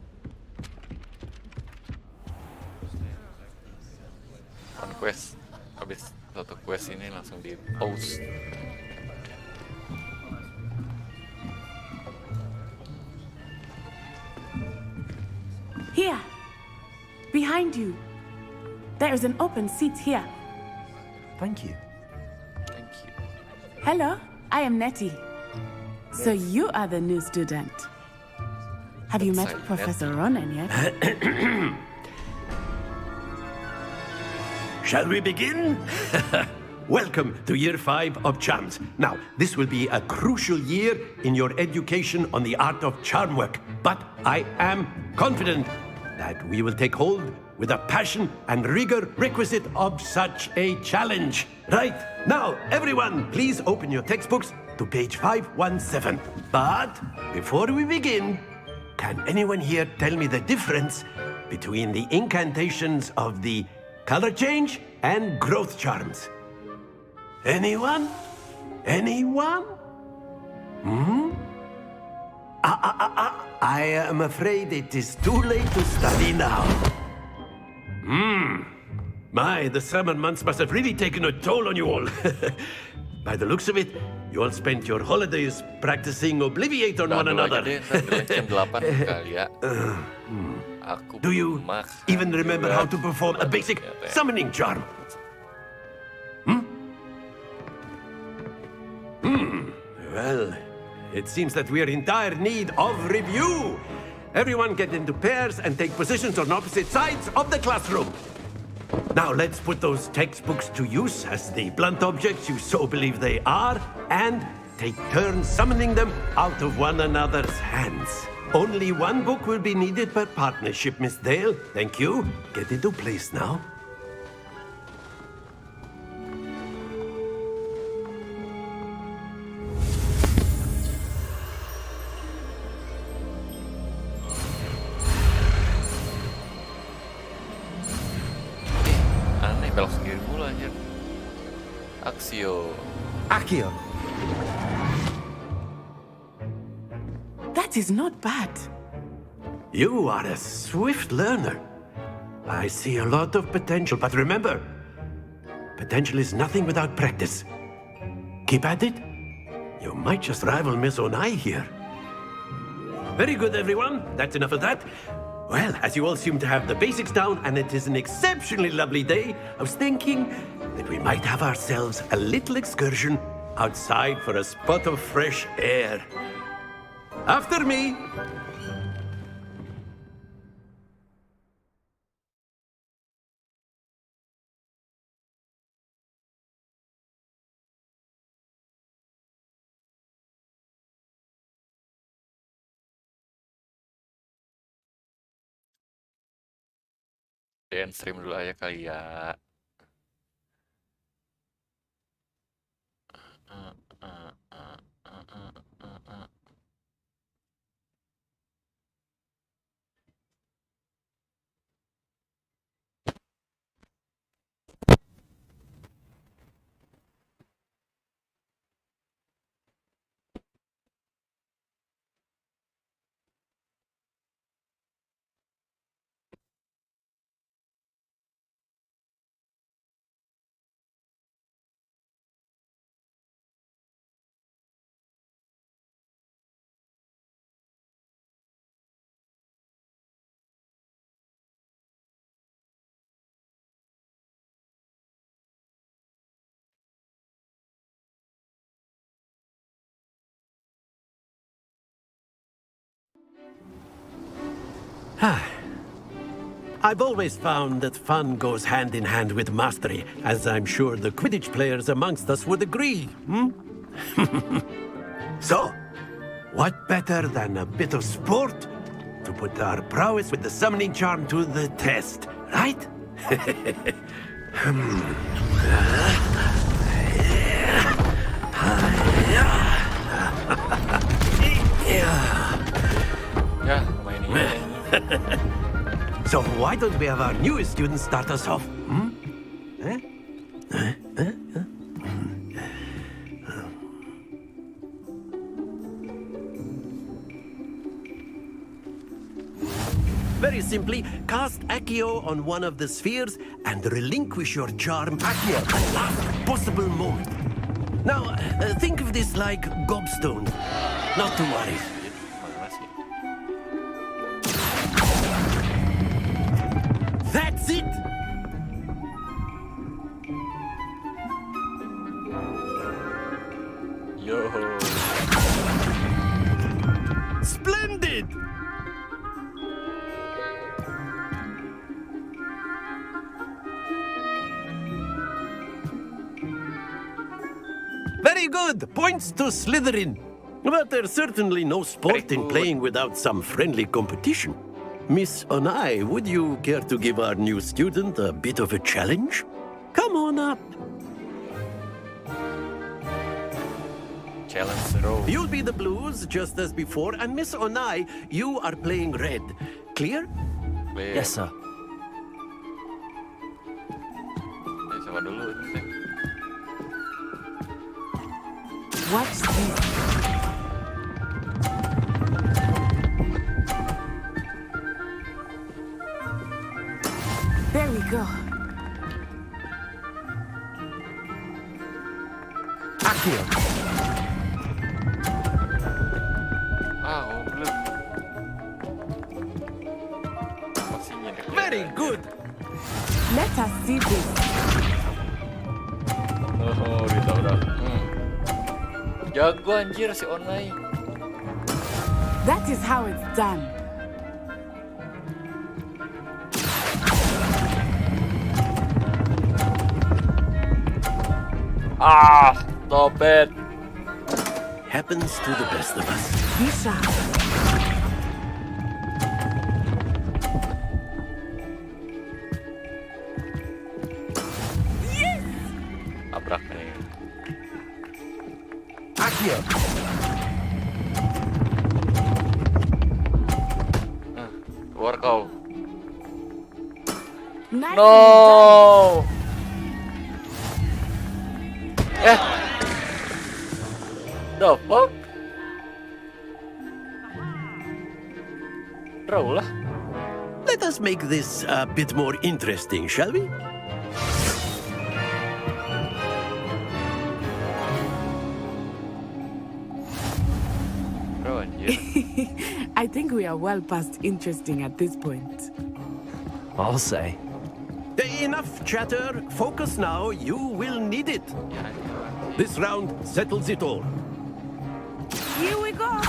Kan quest. Habis satu quest ini langsung di pause. Here, behind you. There is an open seat here. Thank you. Hello, I am Nettie. So you are the new student. Have you met Professor Ronan yet? Shall we begin? Welcome to Year 5 of Charms. Now, this will be a crucial year in your education on the art of charm work, but I am confident that we will take hold with the passion and rigor requisite of such a challenge. Right, now, everyone, please open your textbooks to page 517. But before we begin, can anyone here tell me the difference between the incantations of the color change and growth charms? Anyone? Anyone? I am afraid it is too late to study now. My, the summer months must have really taken a toll on you all. By the looks of it, you all spent your holidays practicing Obliviate on one another. Do you even remember how to perform a basic summoning charm? Well, it seems that we are in dire need of review. Everyone get into pairs and take positions on opposite sides of the classroom. Now let's put those textbooks to use as the blunt objects you so believe they are, and take turns summoning them out of one another's hands. Only one book will be needed per partnership, Miss Dale. Thank you. Get into place now. Aneh, belok sendiri mulu anjir. Axio. Accio. That is not bad. You are a swift learner. I see a lot of potential, but remember, potential is nothing without practice. Keep at it. You might just rival Miss Onai here. Very good, everyone. That's enough of that. Well, as you all seem to have the basics down, and it is an exceptionally lovely day, I was thinking that we might have ourselves a little excursion outside for a spot of fresh air. After me. Dance stream dulu aja kali ya. I've always found that fun goes hand in hand with mastery, as I'm sure the Quidditch players amongst us would agree. So, what better than a bit of sport to put our prowess with the summoning charm to the test, right? Ya, main ini. So why don't we have our newest student start us off? Very simply, cast Accio on one of the spheres and relinquish your charm at the last possible moment. Now, think of this like gobstone. Not to worry. That's it! Yo. Splendid! Very good! Points to Slytherin. But there's certainly no sport in playing without some friendly competition. Miss Onai, would you care to give our new student a bit of a challenge? Come on up. Challenge row. You'll be the blues, just as before, and Miss Onai, you are playing red. Clear? Clear. Yes, sir. Coba dulu ini. What's this? There we go. Accio. Goblok. Very good. Let us see this. Oh, ditabrak. Jago anjir si Onai. That is how it's done. Stop it. Happens to the best of us. Be sharp. Tabrak nih. Accio. Keluar kau. Nice No. The fuck? Draw lah. Let us make this a bit more interesting, shall we? Draw anjir. I think we are well past interesting at this point. I'll say. Enough chatter. Focus now. You will need it. This round settles it all. Here we go.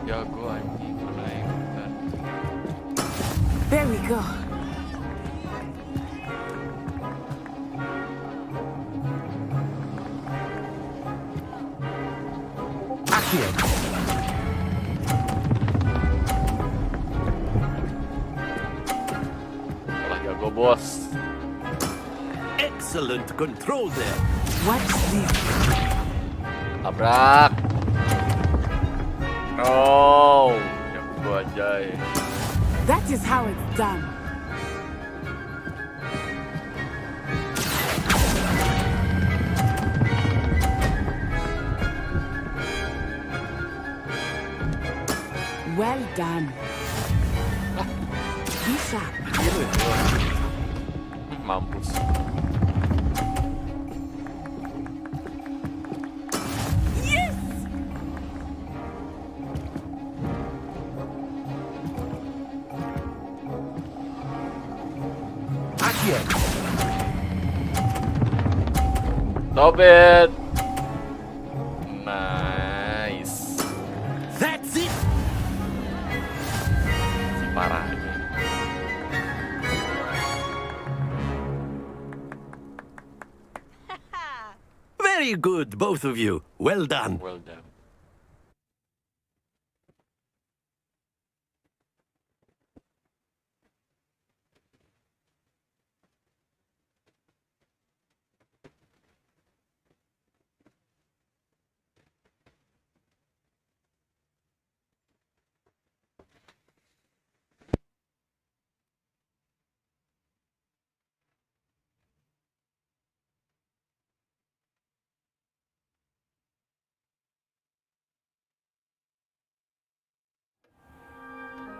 Jago anjing menaikkan. There we go. Accio. Kalah jago bos. Excellent control there. What's this? Tabrak. No. Jago aja ya. That is how it's done. Well done. Be sharp. Mampus. Yes! Accio. Stop it. Nice. That's it. Very good, both of you. Well done. Well done.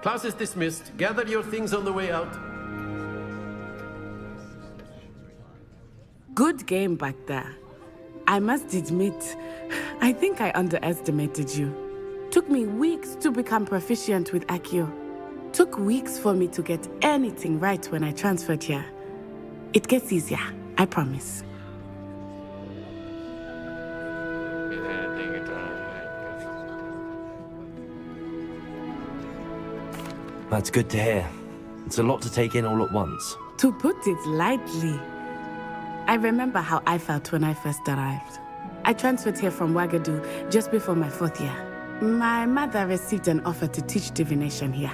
Class is dismissed. Gather your things on the way out. Good game back there. I must admit, I think I underestimated you. Took me weeks to become proficient with Accio. Took weeks for me to get anything right when I transferred here. It gets easier, I promise. That's good to hear. It's a lot to take in all at once. To put it lightly, I remember how I felt when I first arrived. I transferred here from Ouagadougou just before my 4th year. My mother received an offer to teach divination here.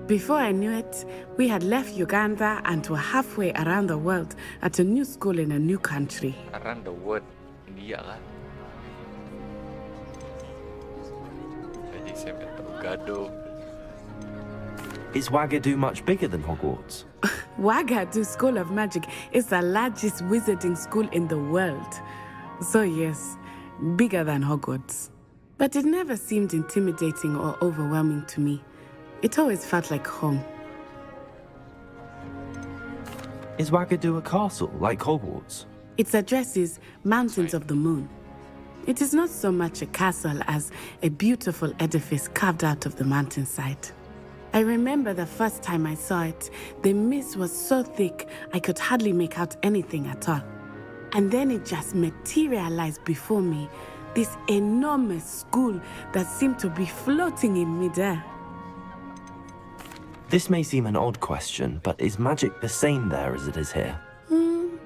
Before I knew it, we had left Uganda and were halfway around the world at a new school in a new country. Around the world, India kan. Jadi saya minta Ouagadougou. Is Ouagadougou much bigger than Hogwarts? Ouagadougou School of Magic is the largest wizarding school in the world. So yes, bigger than Hogwarts. But it never seemed intimidating or overwhelming to me. It always felt like home. Is Ouagadougou a castle, like Hogwarts? Its address is Mountains of the Moon. It is not so much a castle as a beautiful edifice carved out of the mountainside. I remember the first time I saw it, the mist was so thick I could hardly make out anything at all. And then it just materialized before me, this enormous school that seemed to be floating in midair. This may seem an odd question, but is magic the same there as it is here?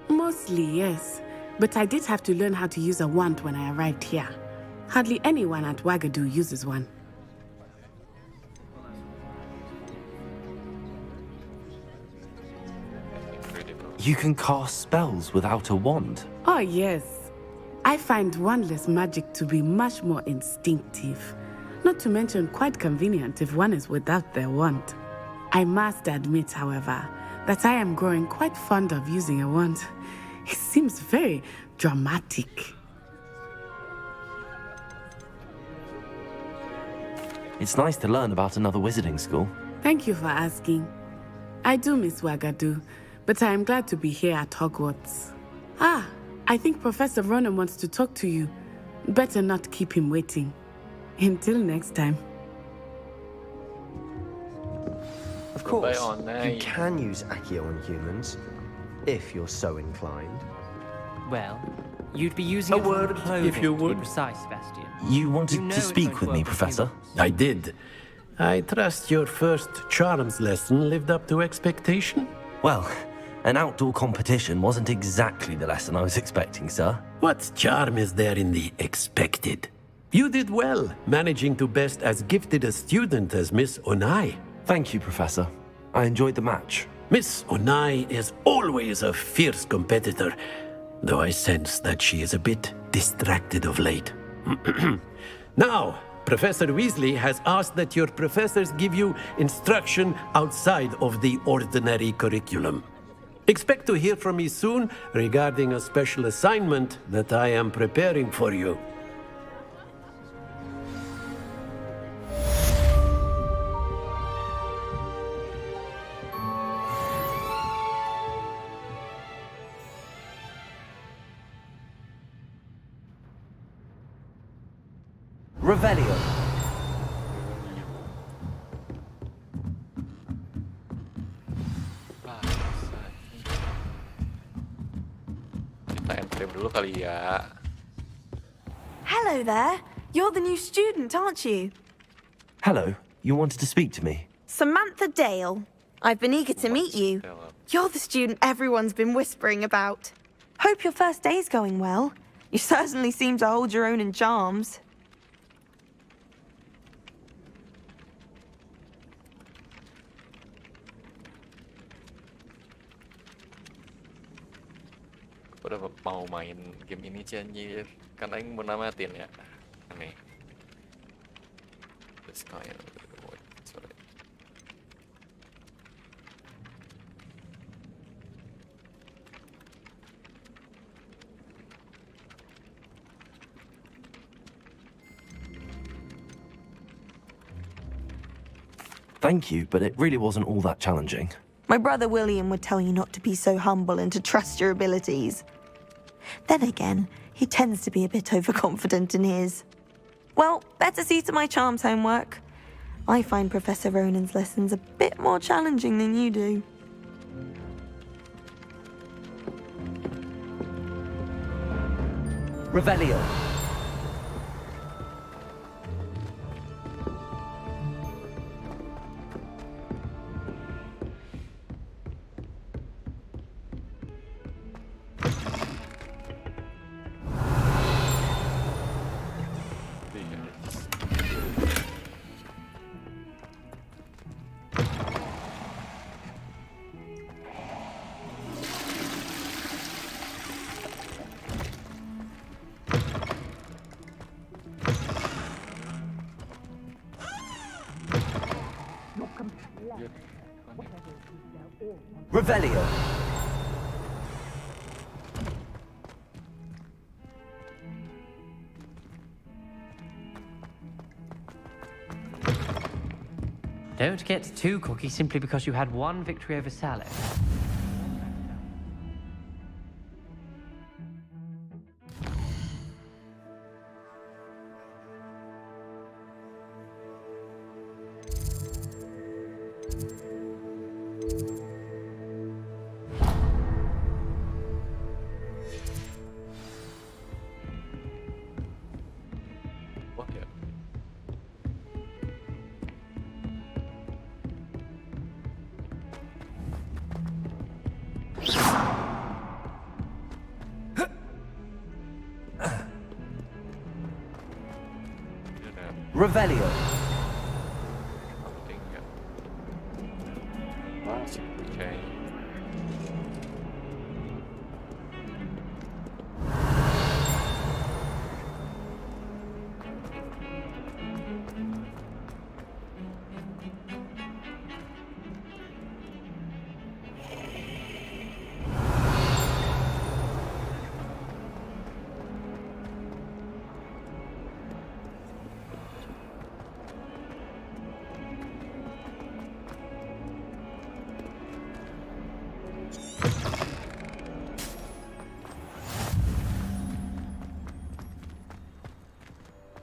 Mostly, yes. But I did have to learn how to use a wand when I arrived here. Hardly anyone at Ouagadougou uses one. You can cast spells without a wand? Oh, yes. I find wandless magic to be much more instinctive. Not to mention quite convenient if one is without their wand. I must admit, however, that I am growing quite fond of using a wand. It seems very dramatic. It's nice to learn about another wizarding school. Thank you for asking. I do miss Ouagadougou, but I am glad to be here at Hogwarts. Ah, I think Professor Ronan wants to talk to you. Better not keep him waiting. Until next time. Of course, you can use Accio on humans, if you're so inclined. Well, you'd be using a word, if you would. Precise, Sebastian. You wanted to speak with me, Professor? I did. I trust your first charms lesson lived up to expectation? Well, an outdoor competition wasn't exactly the lesson I was expecting, sir. What charm is there in the expected? You did well, managing to best as gifted a student as Miss Onai. Thank you, Professor. I enjoyed the match. Miss Onai is always a fierce competitor, though I sense that she is a bit distracted of late. Now, Professor Weasley has asked that your professors give you instruction outside of the ordinary curriculum. Expect to hear from me soon regarding a special assignment that I am preparing for you. Revelio. Kita entry dulu kali ya. Hello there. You're the new student, aren't you? Hello. You wanted to speak to me? Samantha Dale. I've been eager to meet you. You're the student everyone's been whispering about. Hope your first day's going well. You certainly seem to hold your own in charms. Udah mau main game ini sih anjir. Kan aing mau namatin ya. Aneh. Let's go ya. Sorry. Thank you, but it really wasn't all that challenging. My brother William would tell you not to be so humble and to trust your abilities. Then again, he tends to be a bit overconfident in his. Well, better see to my charms homework. I find Professor Ronan's lessons a bit more challenging than you do. Revelio. Revelio. Don't get too cocky simply because you had one victory over Sallow. Revelio. Okay.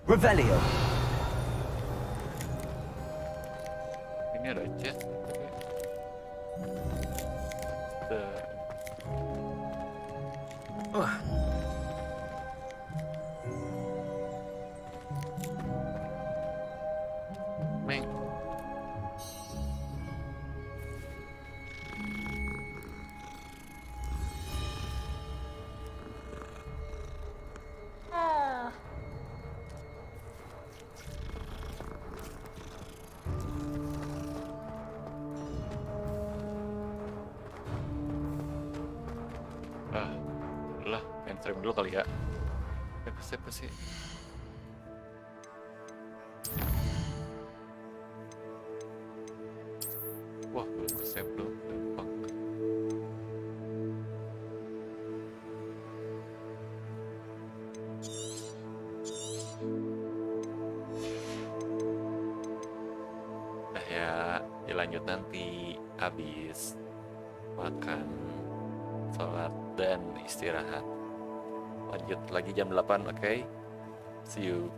Revelio. Ini ada chest. Meng. Lah, main stream dulu kali ya. Siapa sih? Wah, belum ke-save belum. Fuck. Nah ya, dilanjut nanti habis makan, sholat, dan istirahat. Lanjut lagi jam 8, oke? See you.